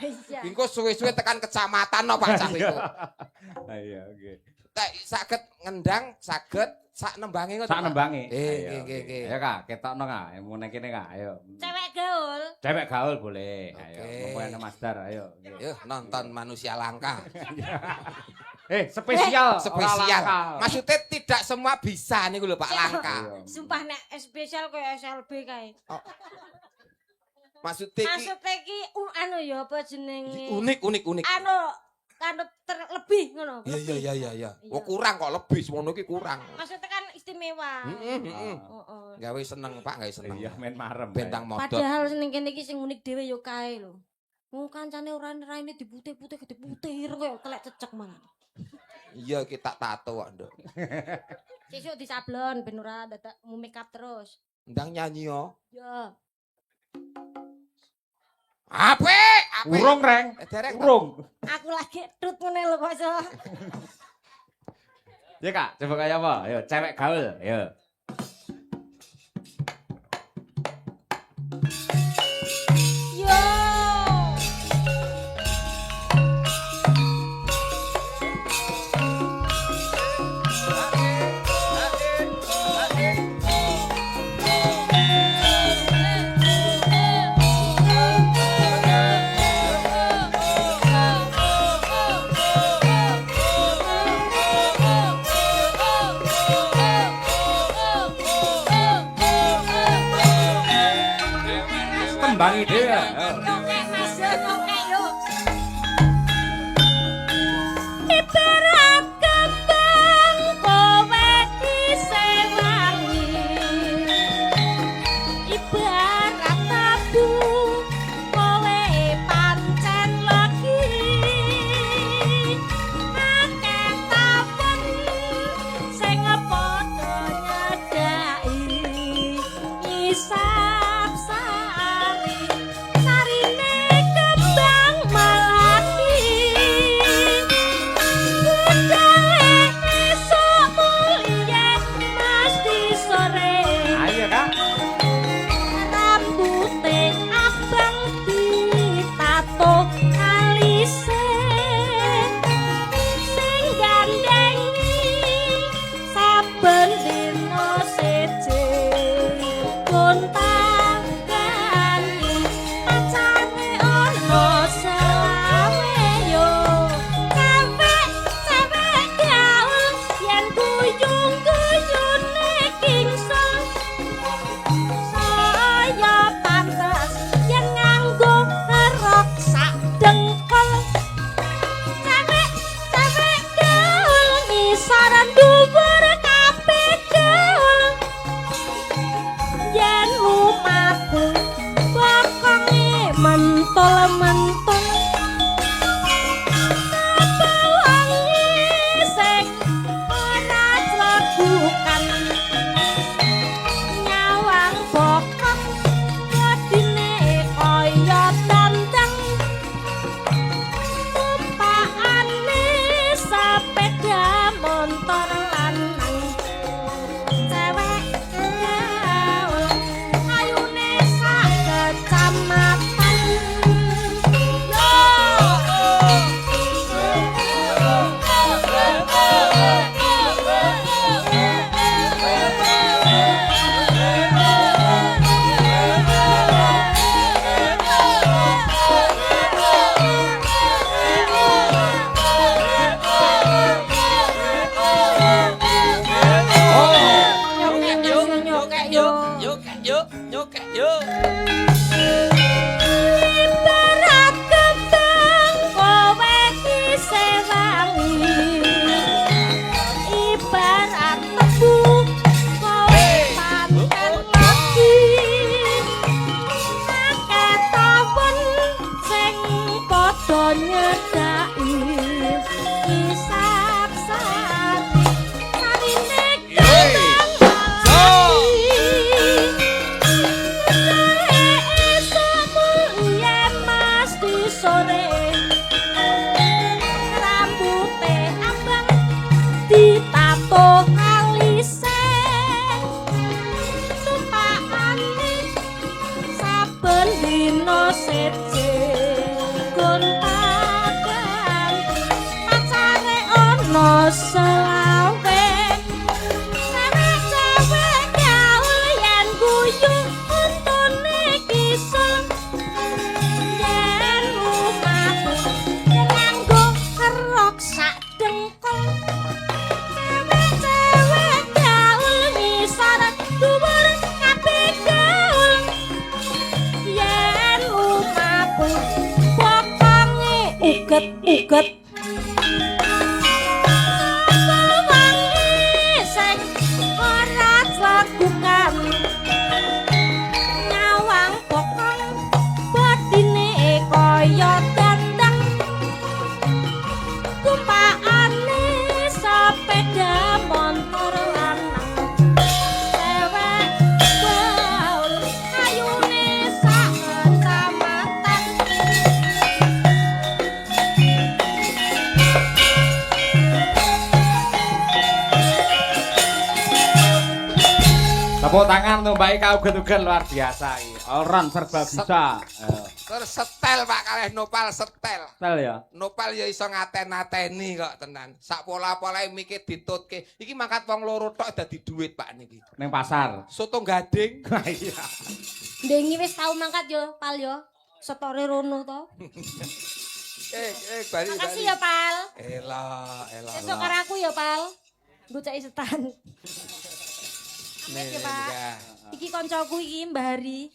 Iya. Engko suwe-suwe tekan kecamatan no Pak Cah iku. Iya, oke. Saged ngendang, saged sak nembange ngoten. Sak nembange. Nggih. Ayo Kak, ketokno Kak. Mune kene Kak, ayo. Cewek gaul. Boleh. Ayo, Oke. pokoknya Mas Dar, ayo. Yuk nonton manusia langka. Spesial. Spesial. Ora langka. Maksudnya tidak semua bisa niku lho Pak langka. Iya. Sumpah nek spesial koyo SLB kae. Maksudnya iki Maksudnya iki anu ya apa jenenge? unik. Anu terlebih ngono. Iya. Oh kurang kok lebih semono iki kurang. Maksudnya kan istimewa. Heeh. Heeh. Gawe seneng Pak, gawe seneng. Iya, main marem. Bentang modot. Padahal ning kene iki sing unik dhewe ya kae lho. Wong kancane raine diputih-putih gede putir koyo kelek cecek malah. Iya kita tato kok, Nduk. Sesuk disablon ben ora dadak make up terus. Ndang nyanyi yo. Ya. Apik. Urung, Reng. Derek. Urung. Aku lagi tut ngene lho kok iso. Ya Kak, coba kayak apa? Ayo, cewek gaul, ayo. Yo. Tembangi dia. Oke Mas, oke yo. Ibarat kembang kowe isih wangi. nyedaki isap sari sarine sore rambute ambang ditato alise supakane saben dina seje gontakan pacare ana selawe cewek-cewek gaul yen guyu untune kisah sak dengkul cewek-cewek gaul ngisor dhuwur kabeh gaul yen lumaku pokonge uget-uget sing ora lakukan nyawang pokong bodine kaya dandang kumpakane sepeda motor lanang cewek gaul ayune sak kecamatan Tepuk tangan tuh Mbak Ika uget-uget luar biasa iki. Orang serba bisa. Terus setel Pak kalih Nopal setel. Setel ya. Nopal ya iso ngaten-ateni kok tenan. Sak pola-polae mikir ditutke. Iki mangkat wong loro tok dadi dhuwit Pak niki. Ning pasar. Soto gading. Iya. ndengi wis tau mangkat yo Pal yo setore rono to Bali. makasih ya Pal Elah. esuk karo aku ya Pal ngoceki setan Amin ya Pak. Iki koncoku iki Mbah Hari.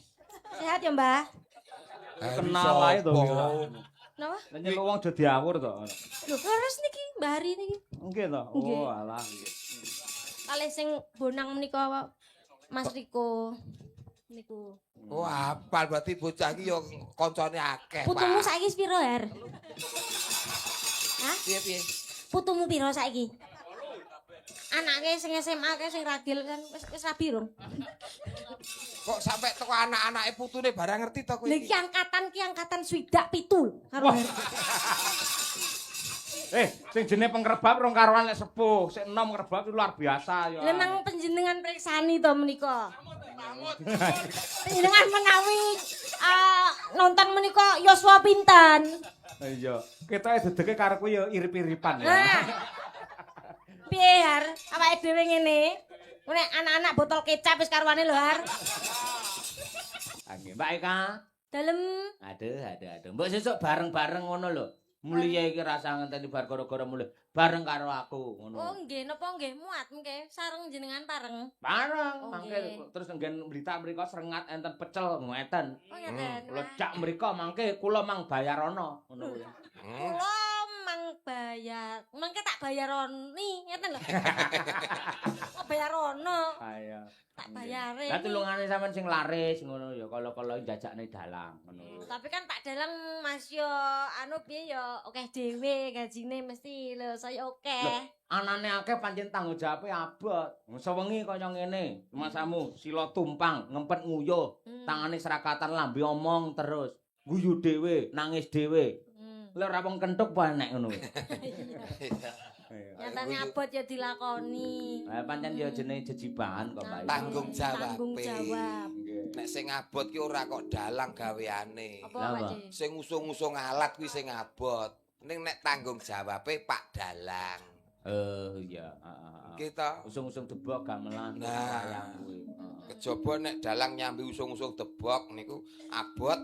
Sehat ya Mbah? Kenal ae to. Napa? Nyeluk wong do diawur to. Lho, leres niki Mbah Hari niki. Nggih to. Oh, alah nggih. Kalih sing bonang menika Mas Riko niku. Oh, apal berarti bocah iki yo koncone akeh, Pak. Putumu saiki piro, Her? Hah? Piye? Putumu piro saiki? Anake sing SMA ke sing ragil kan wis rabi rong. Kok sampai teko anak-anake putune barang ngerti to kowe Lha iki? iki angkatan swidak 7 karo Her. Sing jenenge pengrebab rong karuan lek sepuh, sing enom ngrebab luar biasa ya. Lemang panjenengan priksani to menika. Panjenengan menawi nonton menika yuswa pinten? Iya, ketoke dedeke karo kuwi ya irip-iripan ya. Piye Har? Awake dhewe ngene. Nek anak-anak botol kecap wis karuane lho Har. Nggih, Mbak Eka. Dalem. Aduh. Mbok sesuk bareng-bareng ngono lho. Mulia iki rasa ngenteni bar gara-gara mulih bareng karo aku ngono. Oh nggih, napa nggih muat nggih sareng jenengan pareng. Bareng, Oh, mangke nggih. terus nggen berita mriko serengat enten pecel ngeten. Oh ngeten. Lecak mriko mangke kula mang bayarono ngono kuwi. Kula mang bayar. Mangke tak bayaroni ngeten lho. Kok bayarono? Kaya Tak bayare. lah tulungane sampean sing laris ngono ya kala-kala jajakne dalang ngono. Tapi kan Pak Dalang Mas yo anu piye yo akeh dhewe gajine mesti lho saya akeh. Anane akeh pancen tanggung jawabe abot. Sewengi kaya ngene, masamu sila tumpang, ngempet nguyuh, tangane serakatan lambe omong terus. Guyu dhewe, nangis dhewe. Lha ora wong kenthuk apa enek ngono. Nyatane abot ya dilakoni. Lah pancen ya jenenge jejibahan kok, Pak. Tanggung jawab. Tanggung jawab. Nek sing abot ki ora kok dalang gaweane. Apa Lah, Pak Pak? J? Sing ngusung-ngusung alat kuwi sing abot. Ning nek tanggung jawabe Pak Dalang. Iya, Kita usung-usung debok gamelan Nah. wayang kuwi. kejaba nek dalang nyambi usung-usung tebok niku abot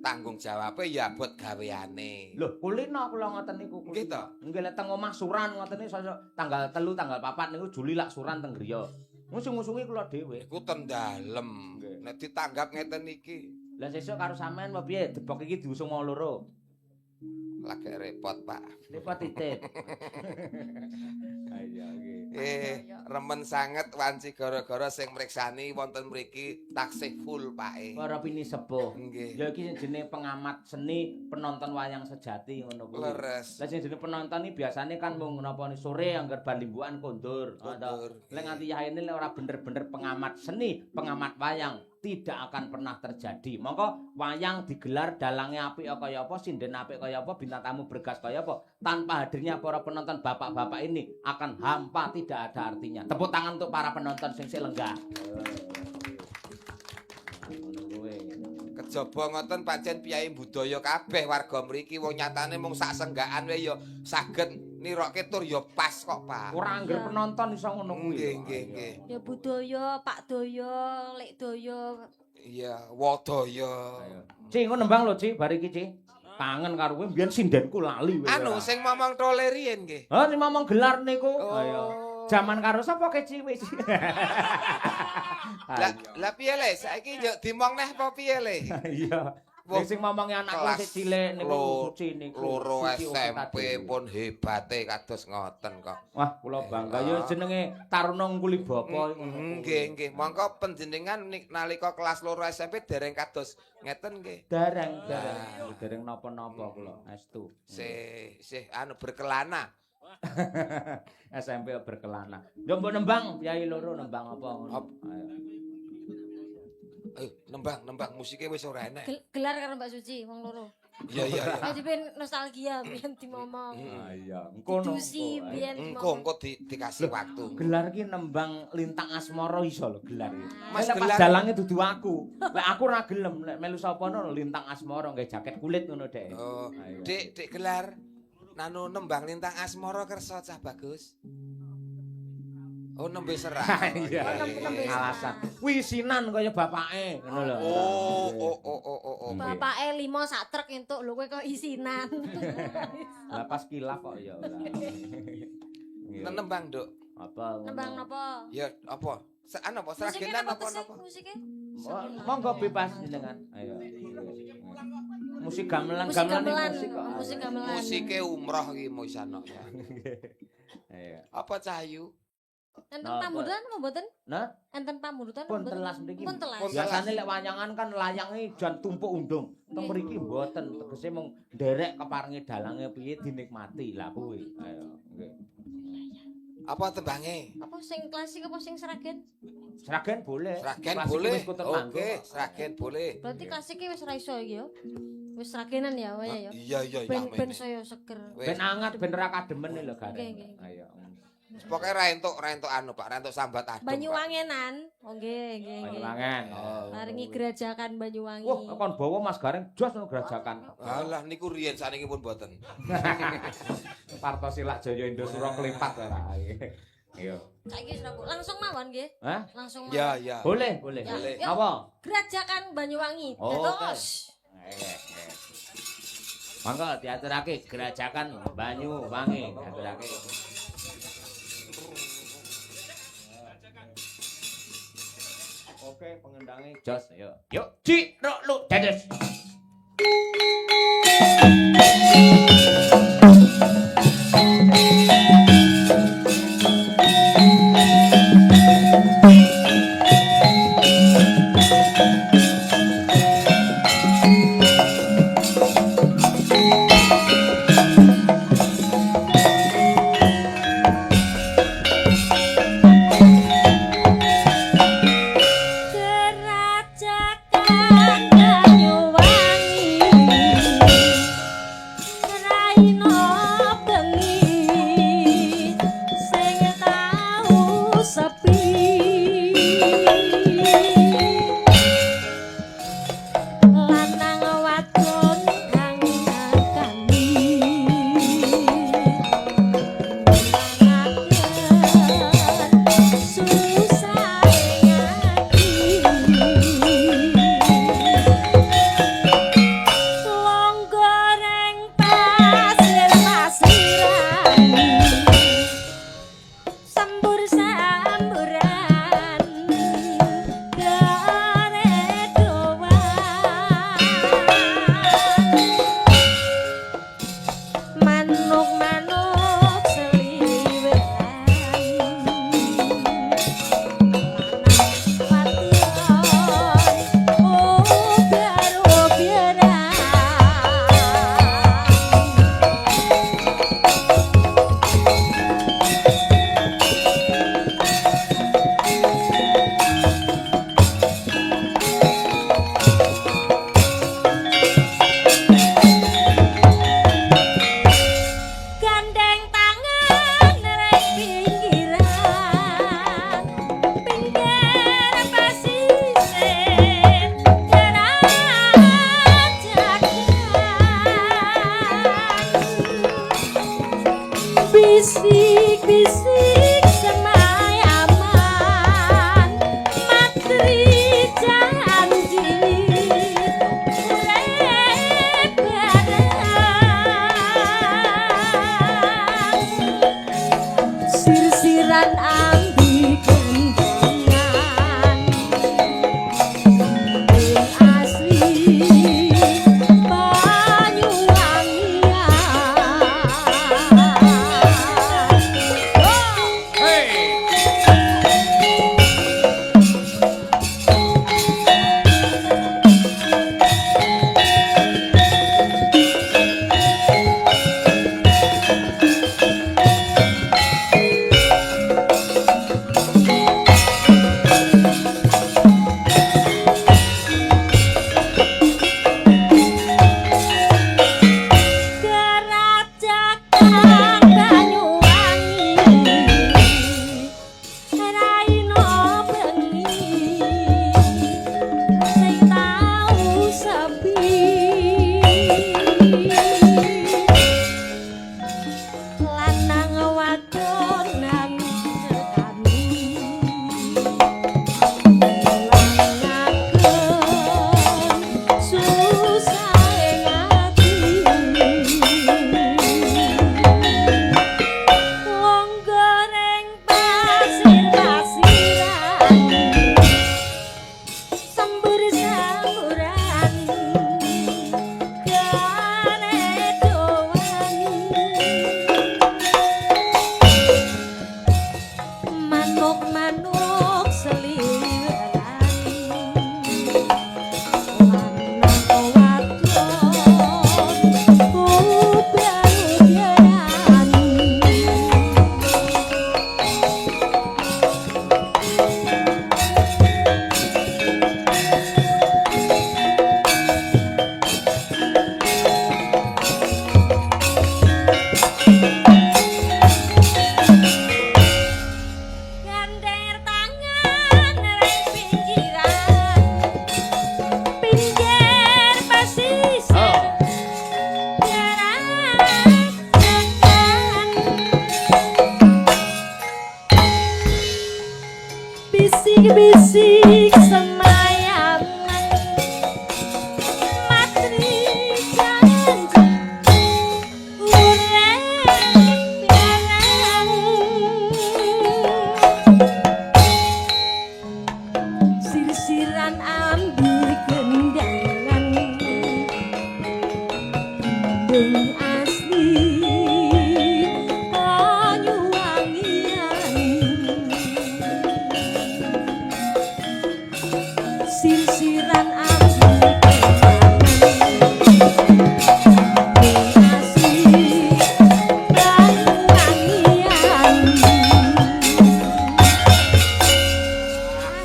tanggung jawabe ya abot gaweane. Lho, kulino kula ngoten niku. Nggih to? Nggih lek teng omah suran ngoten niku tanggal 3 tanggal 4 niku Juli lak suran teng griya. Ngusung-usungi kula dhewe. Iku ten dalem. Nggih. Nek ditanggap ngeten iki. Lah sesuk karo sampean apa piye? Debok iki diusung mau loro. lagi repot, Pak. Repot titit. Ayo iki. Remen sanget wanci gara-gara sing mriksani wonten mriki taksih full, Pak. Para pini sepuh. Nggih. Ya iki jenenge pengamat seni, penonton wayang sejati ngono kuwi. Leres. Lah sing jenenge penonton iki biasane kan mung napa sore anggar bandimbukan kondur. Lek nganti yaene lek ora bener-bener pengamat seni, pengamat wayang tidak akan pernah terjadi. Mongko wayang digelar dalange apik kaya apa, sinden apik kaya apa, bintang tamu bergas kaya apa, tanpa hadirnya para penonton bapak-bapak ini akan hampa, tidak ada artinya. Tepuk tangan untuk para penonton sing lenggah. Kejaba ngoten pancen piyai budaya kabeh warga mriki wong nyatane mung sak senggaan wae ya saged nirokke tur ya pas kok, Pak. Ora angger penonton iso ngono kuwi. Nggih. Ya budaya, Pak Doyo, Lek Doyo. Iya, wadaya. Ci, ngono nembang lho, Ci, bar iki, Ci. Kangen karo kowe mbiyen sindenku lali kowe. Anu sing momong tole riyen nggih. Oh, sing ngomong gelar niku. Oh. Ayo. Jaman karo sapa ke Ci wis. Lah piye le saiki yo dimong neh apa piye le? Iya. Wong sing ngomongi anakku sik cilik niku suci niku. Loro SMP pun hebate kados ngoten kok. Wah, kula bangga ya jenenge taruna ngkuli bapa ngono. Nggih. Mongko panjenengan nalika kelas loro SMP dereng kados ngeten nggih. Dereng napa-napa kula estu. Sih anu berkelana. SMP berkelana. Yo mbok nembang piyai loro nembang apa ngono. Ayo nembang musike wis ora enek. Gelar karo Mbak Suci wong loro. Iya. Jadi ben nostalgia biyen dimomong. Iya, engko Dusi biyen engko dikasih waktu. Gelar ki nembang Lintang Asmara iso lho gelar iki. Mas Lek gelar pas dalange dudu aku. Lek aku ora gelem, lek melu sapa no Lintang Asmara nggae jaket kulit ngono Dek. Oh, Dik gelar nanu nembang Lintang Asmara kersa cah bagus. Oh nembe serah. Iya. Alasan. Wisinan kaya bapake ngono lho. Oh. Bapake 5 sak truk entuk lho kowe kok isinan. Lah pas kilaf kok ya ora. Nembang, Nduk. Apa? Nembang napa? Ya apa? Apa seragenan apa napa? Musike? Monggo bebas jenengan. Ayo. Musik gamelan musik kok. Musik gamelan. Musike umroh iki mosano ya. Ayo. Apa Cahayu? Enten pambutan apa mboten? Nah, enten pambutan pun telas mriki. Pun telas. Biasane lek wayangan kan layange jan tumpuk undung. Teng mriki mboten, tegese mung nderek keparengi dalange piye dinikmati. Lah kuwi. Ayo, nggih. Apa tembange? Apa sing klasik apa sing seragen? Seragen boleh. Seragen Klasik boleh. wis kuter manggo. Oke, seragen boleh. Berarti klasiknya wis ra iso iki ya. Wis seragenan ya wae ya. Iya. Ben saya seger. Ben anget ben ra kademen lho gare. Nggih. Ayo. Pokoke ra entuk anu Pak, ra entuk sambat adem. Banyuwangenan. Oh nggih. Banyuwangen. Maringi gerajakan Banyuwangi. Wah, kon bawa Mas Gareng jos no gerajakan. Alah niku riyen saniki pun mboten. Partosilak Jaya Indosura Kelipat ora. Iya. Saiki langsung mawon nggih. Hah? Langsung mawon. Ya. Boleh. Ya. Apa? Gerajakan Banyuwangi. Oh, Terus. Mangga diaturake gerajakan Banyuwangi, diaturake. Oke, pengendangnya jos, ayo. Yuk, Ciro lu dedes. Gerajakan Banyuwangi bisik-bisik semayaman matri janji urip bareng sirsiran ambi kendangan ing asli bisik semayaman matri janji urip bareng sirsiran ambi kendangan ing asli sirsiran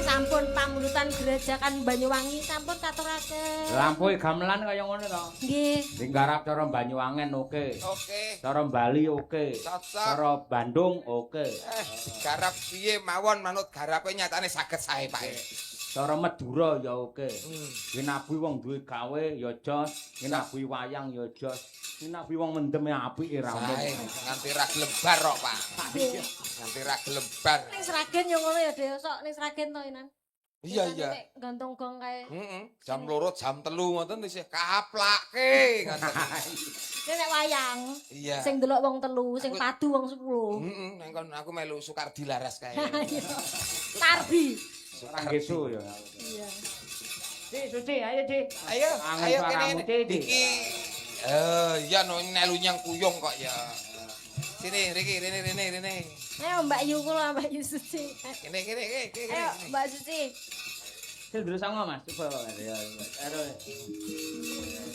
sampun pamulutan Gerajakan Banyuwangi sampun katuraken. Lampu gamelan kaya ngono to. Nggih. Sing garap cara Banyuwangen oke. Oke. Cara Bali oke. Cocok. Cara Bandung oke. Garap piye mawon manut garape nyatane saged sae Pak. Cara Madura ya oke. Nginabi wong duwe gawe ya jos, nginabi wayang ya jos. Nginabi wong mendem ya apike ra Sae nganti ra glebar kok Pak. Nganti ra glebar. Ning Sragen yo ngono ya, Dek. Sok ning Sragen to Inan. Iya iya. Gantung gong kae. Jam 2 jam 3 ngoten isih kaplake ngoten. Nek wayang. Iya. Sing delok wong 3, sing padu wong 10. Nang kon aku melu Sukardi laras kae. Tardi. Orang gesu ya. Iya. Ci, Suci, ayo Ci. Ayo, Angin ayo suaramu, kene Ci. iki. Iya no nelu nyang kuyung kok ya. Sini Riki, rene. Ayo Mbak Yu kula, Mbak Yu Suci. Kene. Ayo Mbak Suci. Sil dulu sango Mas, coba ya. Aduh.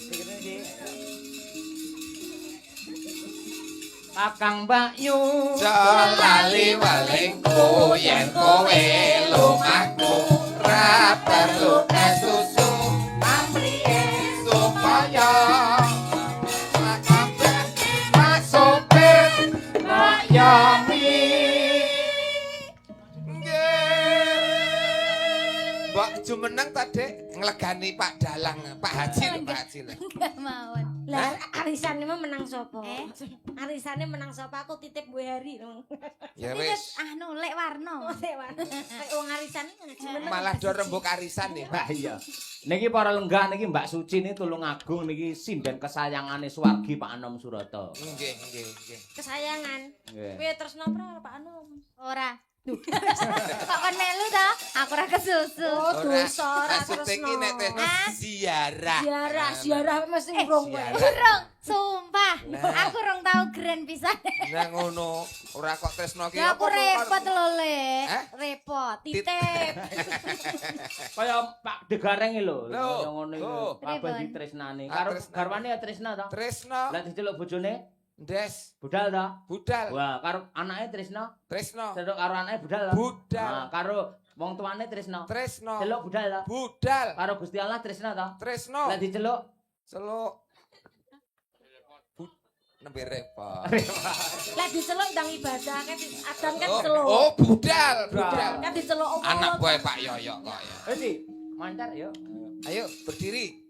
Sikit Ci. Kakang Mbak Yu Jolali walingku yen kowe lumaku ra perlu susu amriye supaya makabeh masopir rakyami Mbak maju meneng ta, Dik? Nglegani Pak Dalang, Pak Haji lho, Pak Haji lho. Enggak mawon. Lah arisane mah menang sapa? Eh? Arisane menang sapa? Aku titip gue hari. Ya Ini wis. anu lek warna. Wong arisan ngaji meneng. Malah do rembug arisan nih, Pak. Lah iya. Niki para lenggah niki Mbak Suci niki tulung agung niki sinden kesayangane Suwargi Pak Anom Surata. Nggih, nggih, nggih. Kesayangan. Nggih. Kowe tresno pra Pak Anom? Ora. Kok kon melu ta? Aku ora kesusu. Oh, dosa ora Maksud iki tresno. nek tresno ziarah. Ziarah mesti urung kowe. ziarah. Urung, sumpah. Lah. Aku urung tau grand pisan. Nah ngono, ora kok tresno ki Ya aku apa, repot lho, Le. Hah? Repot. Titip. Kaya Pak Degareng iki lho, Lho, kaya ngono iki. lho. Kabeh Pripun? ditresnani. Ah, Karo tresna. garwane ya tresna to. Tresno, Lah diceluk bojone Ndes, budal to. budal, Wah, karo anake tresna. tresno, Celuk karo anake budal to. budal, Nah, karo wong tuane tresna. tresno, Celuk budal to. budal, Karo Gusti Allah tresna to. tresno, Lah diceluk seluk. Nembe repot. Lah diceluk ndang ibadah kan adan kan Oh, celuk. oh, budal, budal. Kan diceluk opo? Anak buah Pak Yoyo kok ya. Edi, mancar yo. Ayo berdiri.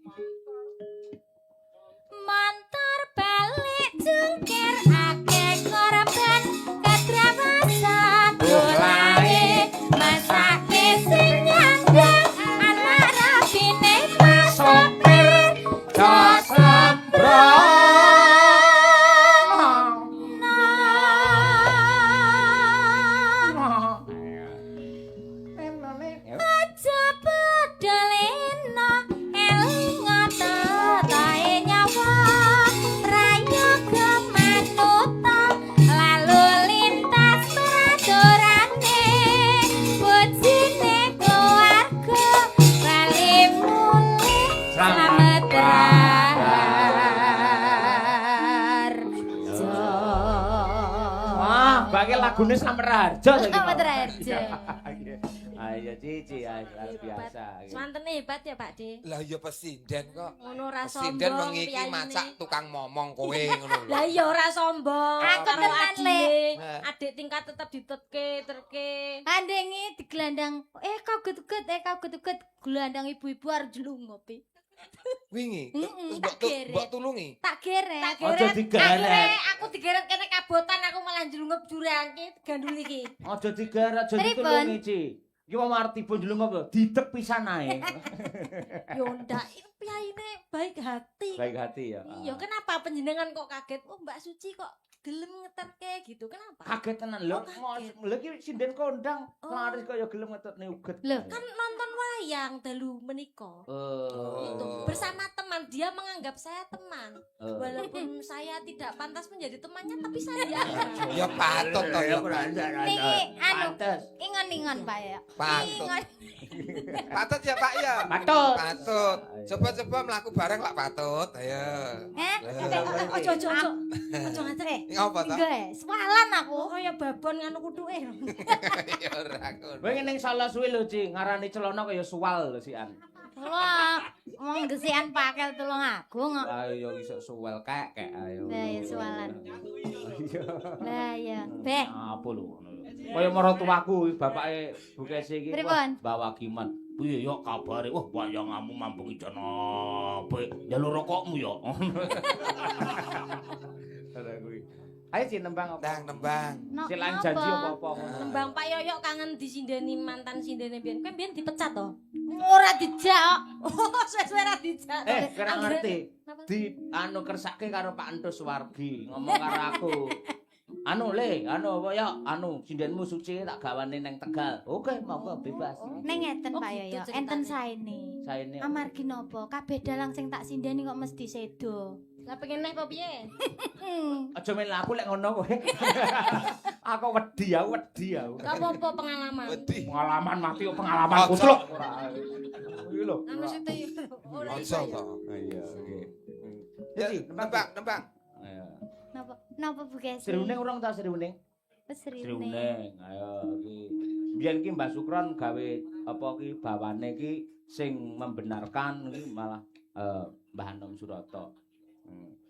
Montor balik jungkir akeh korban kadramasan dolae masake sing nyandang anak rapine Sopir jos aja pedoleno elinga tatahe nyawa prayoga manuta lalu lintas peraturanne bojine keluarga bali mulih selamat berharjo. Wah, bagi lagune Samraharjo saiki. Selamat Raharjo. Ayo Cici, ayo luar biasa. Swanten hebat ya Pak De. Lah iya pesinden kok. Ngono ora sombong. Pesinden mengiki priyaine. macak tukang momong kowe ngono lho. Lah iya ora sombong. Aku Karo tenan, adine. Le. Nah. Adik tingkat tetep diterke. Andengi digelandang, kau getuget, gelandang ibu-ibu arep jelung ngopi. Wingi, Mm-mm, mbok tak geret. mbok tulungi. Tak geret. Tak Aja geret. digeret. Akhire aku digeret kene kabotan aku malah njlungup jurangke gandul iki. Aja digarap, aja Pripun? ditulungi, Ci. Iki wong arti pun jelung apa? Didek pisan ae. Yo ndak iki piyaine baik hati. Baik hati ya. Iya, kenapa panjenengan kok kaget? Oh, Mbak Suci kok gelem ngeterke gitu. Kenapa? Kaget tenan lho. Oh, kaget. Lha iki sinden kondang, Oh. laris kaya gelem ngetutne uget. Lho, Kan nonton wayang dalu menika. Itu Oh. bersama teman, dia menganggap saya teman. Oh. Walaupun saya tidak pantas menjadi temannya, tapi saya dianggap. Ya patut to ya. niki anu Pantes. ingon-ingon Pak ya. Patut. Ingon. Patut ya Pak ya. Patut. Patut. Coba-coba mlaku bareng lak patut. Ayo. Ojo ojo ojo. Ojo ngatek. Ngapa to? Enggak, swalan aku. Oh, kaya babon nganu kutuke. Ya ora ngono. Kowe ning salah suwi lho, Ci, ngarani celana kaya suwal lho sian. Wah, wong gesian pakel tulung agung kok. Ayo iso suwel kek ayo. Lah, ya, suwalan. Iya. Lah ya, Beh. Apa lho ngono lho. Kaya maratuaku bapake Bu Kesi iki. Pripun? Bawa Giman. Piye yo kabare? Wah, wayangamu mampu iki jan apik. Njaluk rokokmu yo. Ada kuwi. Ayo Ci nembang apa? Ndang nembang. Silang janji apa-apa ngono. Nembang Pak Yoyok kangen disindeni mantan sindene biyen. Kowe biyen dipecat to? Ora dijak. Oh, suwe-suwe ra dijak. Kira ngerti. Napa? Di anu kersake karo Pak Entus Suwargi ngomong karo aku. Anu Le, anu apa ya? Anu sindenmu suci tak gawane neng Tegal. Oke, monggo bebas. Neng ngeten Oh, Pak gitu Yoyo, ceritane. enten saene. Saene. Amargi napa? Kabeh dalang sing tak sindeni kok mesti sedo. Lah pengen naik apa piye? Aja main aku lek ngono kowe. Aku wedi aku. Gak apa-apa pengalaman. Wedi. Pengalaman mati pengalaman Ojo. kutluk. Iki lho. Nah, maksudnya ora Ojo iso ya. to. Iya, oke. Ya, nembang, nembang. Ayo. Napa Bu Kesi? Seruneng urung ta seruneng? Seruneng. Seruneng. Ayo iki. Biyen ki Mbah Sukron gawe apa ki bawane ki sing membenarkan iki malah Mbah Anom Surata.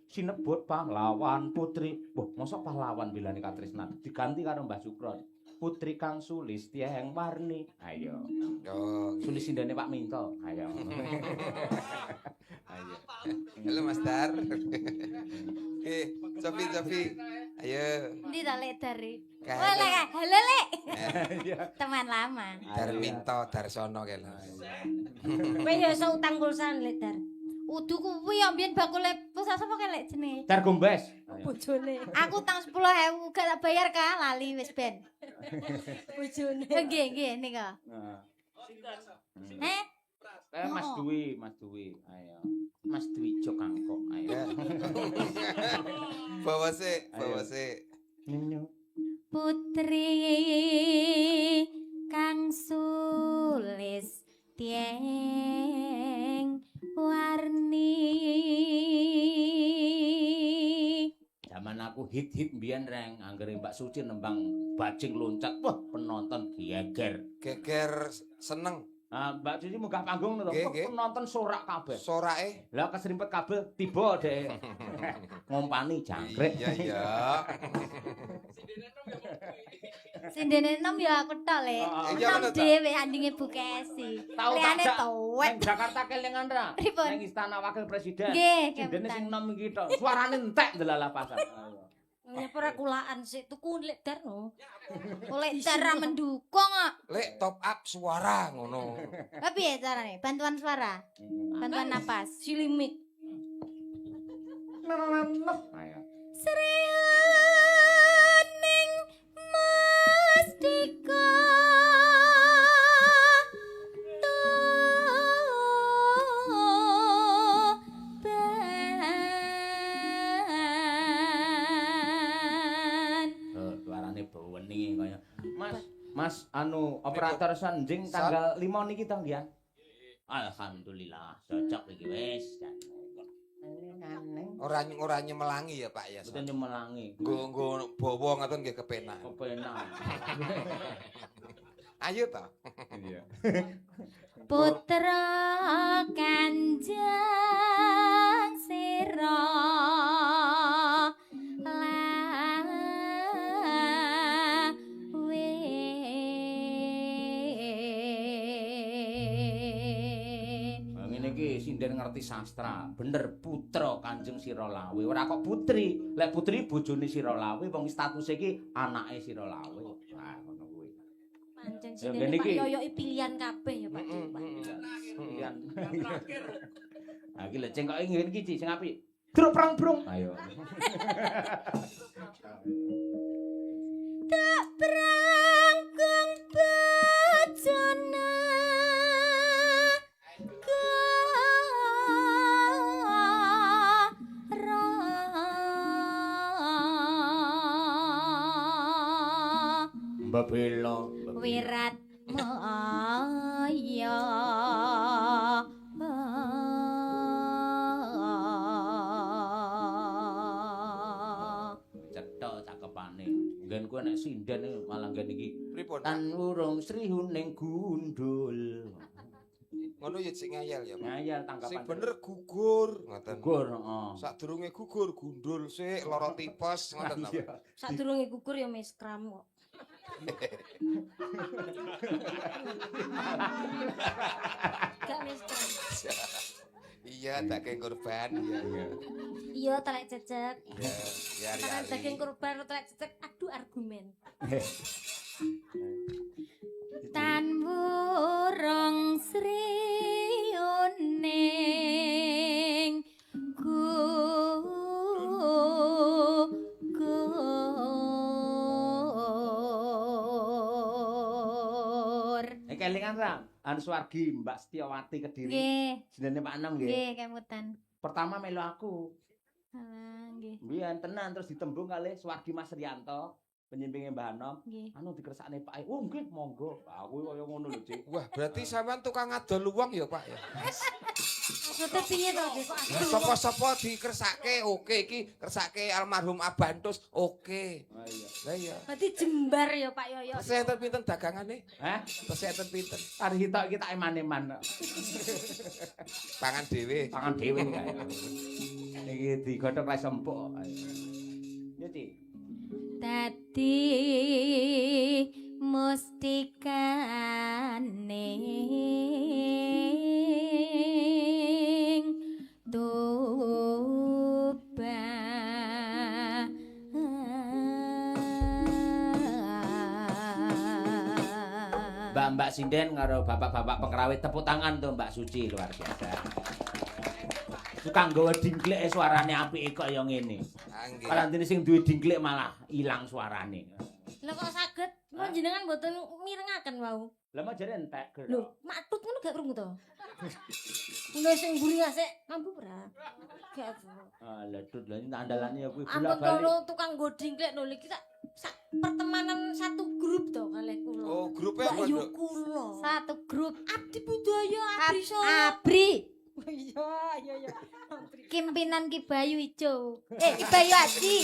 Sinebut pahlawan putri. Wah, mosok pahlawan bilane Katrisna diganti karo Mbah Sukron. Putri Kang Sulis Tiang Warni. Ayo. Oh, Sulis sindene Pak Minto. Ayo. Ayo. halo Mas Dar. Sofi. Ayo. Ndi ta Lek Dari? Kae. Oh, Lek, halo Lek. Iya. Teman lama. Darminto Darsono kene. Kowe ya iso utang pulsa Lek Dar. Udu kuwi yo mbiyen bakule pulsa sapa ke Lek jenenge? Dar Gombes. Bojone. Aku utang 10.000 gak tak bayar ka, lali wis ben. Bojone. Nggih, nika. Nah. Mas Oh. Dwi. Ayo. Mas Dwi Jok Kangkong. Ayo. Bawa sik. Nyenyu. Putri Kang Sulis Tieng Warni. Zaman aku hit mbiyen reng anggere Mbak Suci nembang bajing loncat. Wah, penonton geger. Geger seneng. Mbak Suci munggah panggung lho, Nggih. penonton sorak kabeh. Sorake. Lah keserimpet kabel tiba dhek. Ngompani jangkrik. Iya. Sindene enom ya aku tok Lek. Iya, Enom bener, tak? dhewe andinge Bu Kesi. Tahu Liane tak tuwet. nang Jakarta kelingan ra? Pripun? Nang Istana Wakil Presiden. Nggih, Sindene kebetulan. sing nom iki tok. Suarane entek ndelalah pasar. Ayo. Nyapa ora kulaan sik tuku Lek Dar no. Oleh cara mendukung kok. Lek top up suara ngono. Tapi ya carane? Bantuan suara, bantuan napas. Silimit. Ayo. Srianing Mustika Suarane beweni kaya. Mas anu operator sanjing tanggal 5 niki to nggih. Alhamdulillah, cocok iki wis. Ora nyemelangi ya Pak ya. Mboten nyemelangi. Nggo bawa ngoten nggih kepenak. Kepenak. Ayo to. Iya. putra Kanjeng Sira Ngene iki sinden ngerti sastra. Bener putra Kanjeng Siralawe. Ora kok putri. Lek putri bojone Siralawe wong statuse iki anake Siralawe. Nah, ngono kuwi. Pancen Ya, sini ngene Pak iki. Yoyoki pilihan kabeh ya Pak. Pilihan. Nah, iki lho ceng kok ngene iki Ci, sing apik. Truk perang brung. Ayo. tak prangkung bajana Babela. Wirat Maya Cetok cakepane. Nggen kowe nek sinden malah nggen iki. Pripun? Tan urung srihuning gundul. Ngono ya sing ngayal ya Pak. Ngayal tanggapan. Sing bener gugur ngoten. Gugur, heeh. Sadurunge gugur gundul sik lara tipes ngoten ta. Pak? Iya. Sadurunge gugur ya meskram kok. Gak meskram. Iya, daging kurban iya. Iya telek cecek. Ya, Karena daging kurban telek cecek adu argumen. tan burung sriuning gugur. Kelingan ra? Anu Suwargi Mbak Setiawati Kediri. Nggih, Jenenge Pak Anam nggih. nggih kemutan. Pertama melu aku. Alah, nggih. Mbiyen tenan terus ditembung kali Suwargi Mas Rianto, penyimpinge Mbah Anom. Nggih. Anu dikersakne Pak. Oh nggih, monggo. Aku kaya ngono lho, Cik. Wah, berarti sampean tukang ngadol uang ya, Pak ya. Maksudnya piye to Nggih, kok adu? Sapa-sapa dikersake oke iki kersake almarhum Abantus oke. Ah iya. Lah iya. Berarti jembar ya Pak Yoyo. Terus enten pinten dagangane? Hah? Terus enten pinten? Kari hitok iki tak eman-eman. Pangan dhewe. Pangan dhewe kae. Iki digodhog ra empuk. Ya, Cik. Dadi mbak-mbak sinden karo bapak-bapak pengrawit tepuk tangan tuh Mbak Suci luar biasa. Tukang nggawa dingklek suarane apike kaya ngene. Nggih. Parantene sing duwe dingklek malah ilang suarane. Lah kok saged kok jenengan mboten mirengaken wau. Lah mau jare entek gerok. Lho, matut ngono gak krungu to? Mulai sing mburi asik mampu ora? Gak. Ah, ledut lah ini andalane ya kuwi Ampun bolak-balik. karo tukang godingklek lho iki sak pertemanan satu grup to kalih kula. Oh, grupe apa, Mbak Nduk? kula. Satu grup Abdi Budaya Abdi So. Abri. Iya. Abdi. Kimpinan Ki Bayu Ijo. Ki Bayu Aji.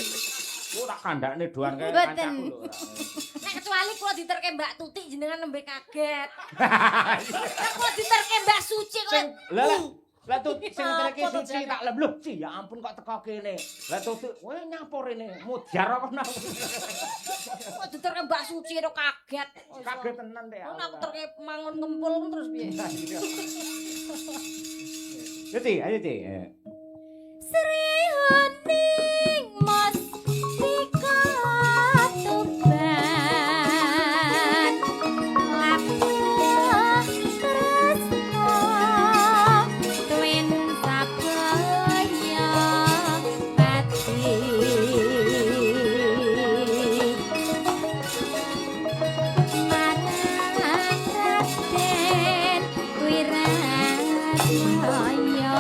Oh tak kandakne doan kaya Mboten. kancaku lho. Nek kecuali kula diterke Mbak Tuti jenengan nembe kaget. Nek kula diterke Mbak Suci kok. Sing lah tuh sing Apa tereke to, suci Jan? tak lembluh Ci ya ampun kok teko kene. Lah tuh kowe nyapor rene mudhar kok nang. Kok diterke Mbak Suci kok kaget. Kaget tenan teh. Kok aku terke mangun kempul terus piye? Yo Ci, ayo Ci. Sri Huning Mas Tika Tuban Lapah Tresno Twin Sabaya Pati Marang Raden Wiratmaya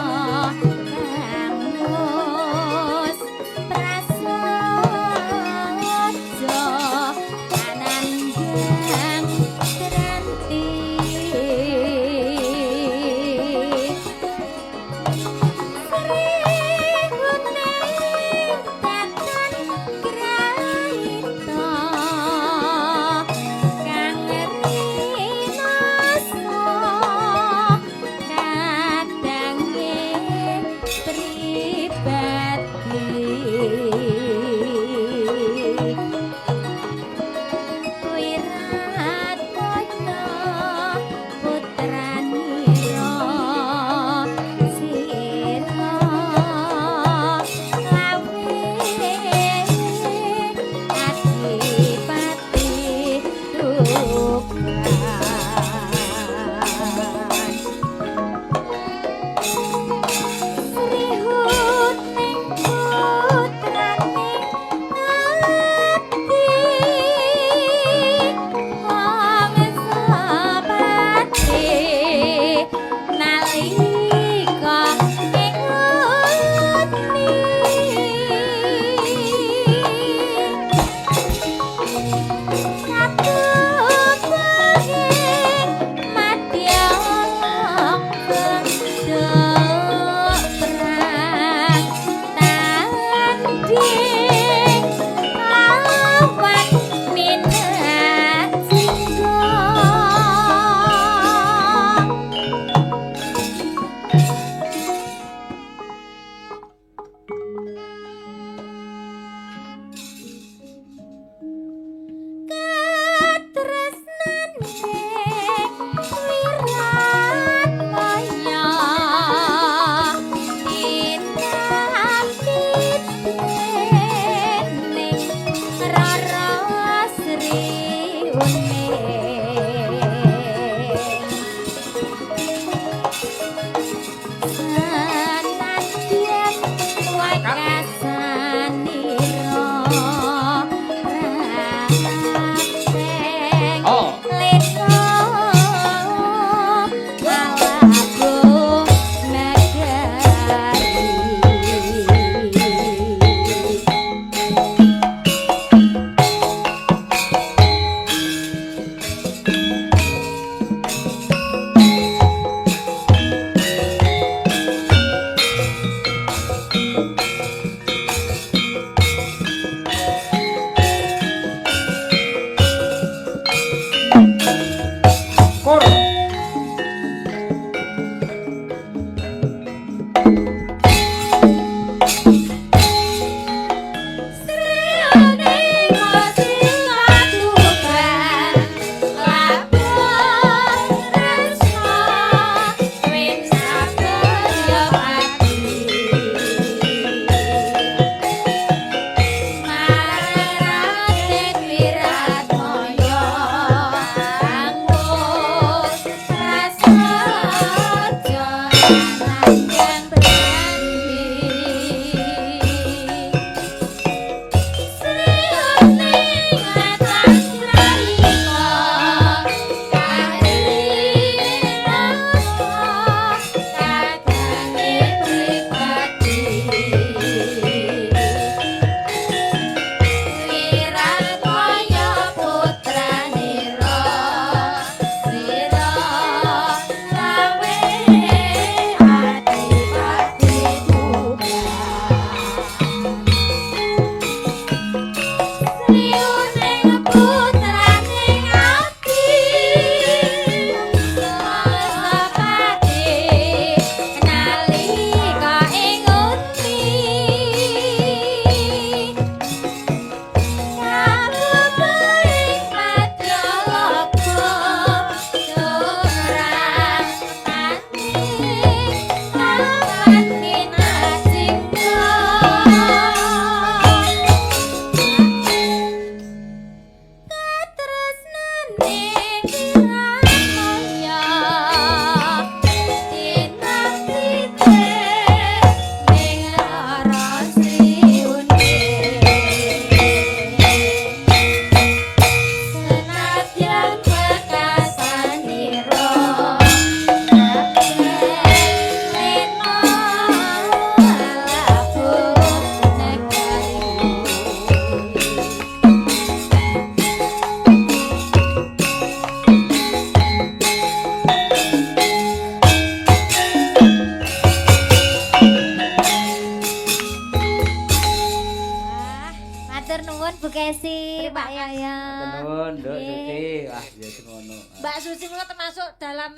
nuwun Bu Kesi, Terima Pak Yoyo. Tenun, Nduk Nggih. Suci. Wah, ya ngono. Mbak Suci kula termasuk dalam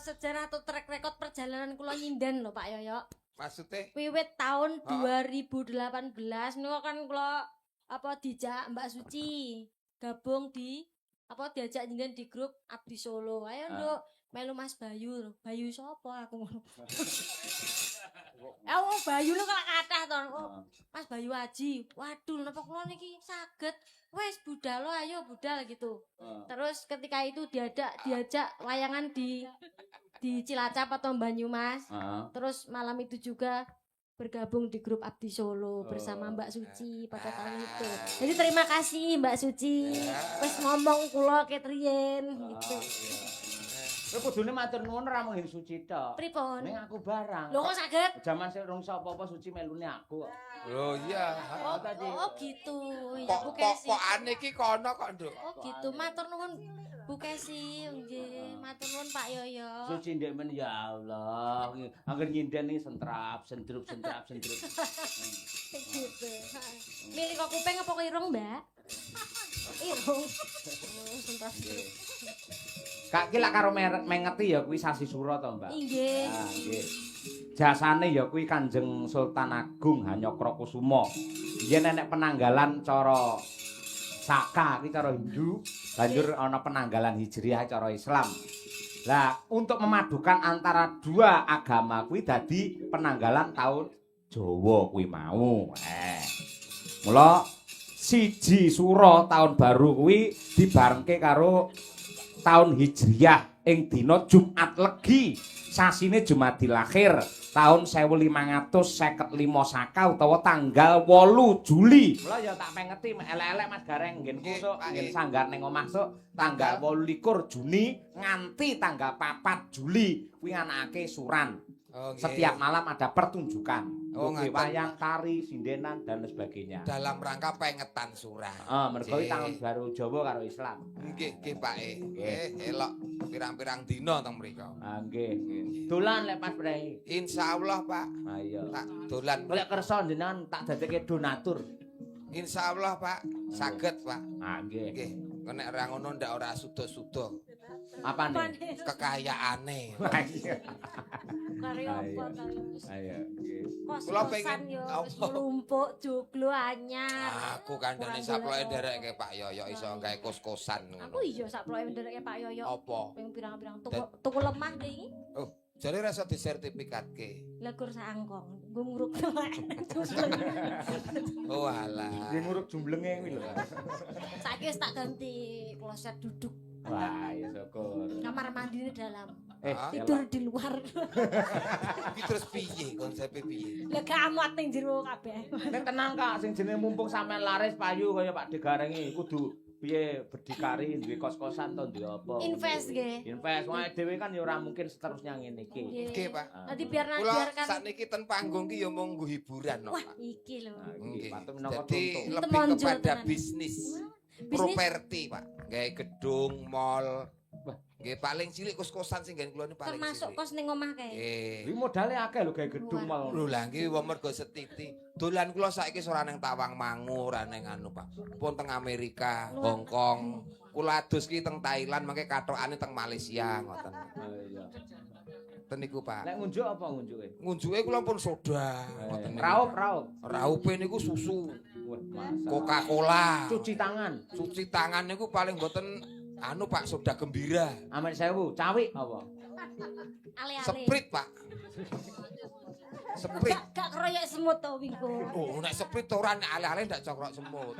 sejarah atau track record perjalanan kula nyinden lho Pak Yoyo. Maksudnya Wiwit tahun 2018 niku kan kula dijak Mbak Suci gabung di diajak nyinden di grup Abdi Solo. Ayo Nduk, melu Mas Bayu. Bayu sapa aku ngono. Bayu lho kok kathah to. Mas Bayu Aji. Waduh, napa kula niki saged. Wes budal lo, ayo budal gitu. Terus ketika itu diajak layangan di Cilacap atau Banyumas. Terus malam itu juga bergabung di grup Abdi Solo bersama Mbak Suci pada tahun itu. Jadi terima kasih Mbak Suci. Wes ngomong kula ketriyen gitu. Kowe kudune matur nuwun ora mung Suci tok. Pripun? Ning aku barang. Lho kok saged? Jaman sik rung sapa-apa Suci melune aku kok. Loh iya. Oh gitu. Ya Bu Kesi. Pokokane iki kono kok, Nduk. Oh gitu. Matur nuwun Bu Kesi, nggih. Matur nuwun Pak Yoyo. Suci ndek men ya Allah. Angger nyinden iki sentrap, sendrup. Gitu. Milih kok kuping apa kok irung, Mbak? Irung. Sentrap. Kak ki lak karo mengeti ya kuwi Sasi Sura to, Mbak. Nggih. Nah, nggih. Jasane ya kuwi Kanjeng Sultan Agung Hanyokrokusumo. Yen enek penanggalan cara Saka kuwi cara Hindu, banjur ana penanggalan Hijriah cara Islam. Lah, untuk memadukan antara dua agama kuwi dadi penanggalan tahun Jawa kuwi mau. Mula siji Sura tahun baru kuwi dibarengke karo tahun Hijriah ing dina Jumat Legi sasine Jumadil Akhir tahun 1555 Saka utawa tanggal 8 Juli. Mula ya tak pengeti elek-elek Mas Gareng nggen kusuk nggen sanggar ning omah sok tanggal 28 Juni nganti tanggal 4 Juli kuwi anakake suran. Setiap malam ada pertunjukan. Wayang, tari, sindenan dan sebagainya. Dalam rangka pengetan suran. Mergo tahun baru Jawa karo Islam. Nggih, Pak. Elok pirang-pirang dina teng mriko. Nggih. Dolan lek pas prei. Insyaallah, Pak. Ayo. Tak dolan. Lek kersa jenengan tak dadekke donatur. Insyaallah, Pak. Saged, Pak. Nggih. Nggih. Nek ora ngono ndak ora sudo-sudo. Apane? Kekayaane. Karya apa kali? Ayo, nggih. Kula pengen yo wis mlumpuk joglo anyar. Aku kandhane saploke nderekke Pak Yoyo iso gawe kos-kosan ngono. Aku iya saploke nderekke Pak Yoyo. Apa? Ping pirang-pirang tuku lemah deh iki. Oh, jare rasa disertifikatke. Lah kur saangkong, nggo nguruk. Oh alah. Nggih nguruk jumblenge kuwi lho. Saiki wis tak ganti kloset duduk. Wah, ya syukur. Kamar mandine dalam. Tidur Tidur di luar. Iki terus piye konsepe piye? Lah gak amuat ning jero kabeh. Nek tenang Kak, sing jenenge mumpung sampean laris payu kaya Pak Degarengi kudu piye berdikari duwe kos-kosan to duwe apa. Invest nggih. Invest wae dhewe kan ya ora mungkin seterusnya ngene iki. Nggih, Pak. Nanti biarkan Kula sakniki ten panggung ki ya mung nggo hiburan no, Wah, Pak. iki lho. Nggih. Patu minangka Jadi contoh. lebih Temonjol kepada tenan. bisnis. Bisnis? Properti, Pak. Gawe gedung, mall. Nggih, paling cilik kos-kosan sing nggen kula ni paling Termasuk cilik. kos ning omah kae. Nggih. Iki modale akeh lho gawe gedung mal. Lho lah nggih wong mergo setiti. Dolan kula saiki ora ning Tawangmangu, ora ning anu, Pak. Pun teng Amerika, Hong Kong. Kula adus ki teng Thailand, mangke kathokane teng Malaysia ngoten. Iya. Ten niku, Pak. Nek ngunjuk apa ngunjuke? Ngunjuke kula pun soda ngoten niku. Raup. Raupe niku susu, Wah, masa. Coca-Cola. Cuci tangan. Cuci tangan niku paling mboten anu Pak, soda gembira. Amin 1000, cawik apa? Ale-ale. Sprite, Pak. Sprite. Gak keroyok semut to wingko. Oh, nek sprite ora nek ale-ale ndak cokrok semut.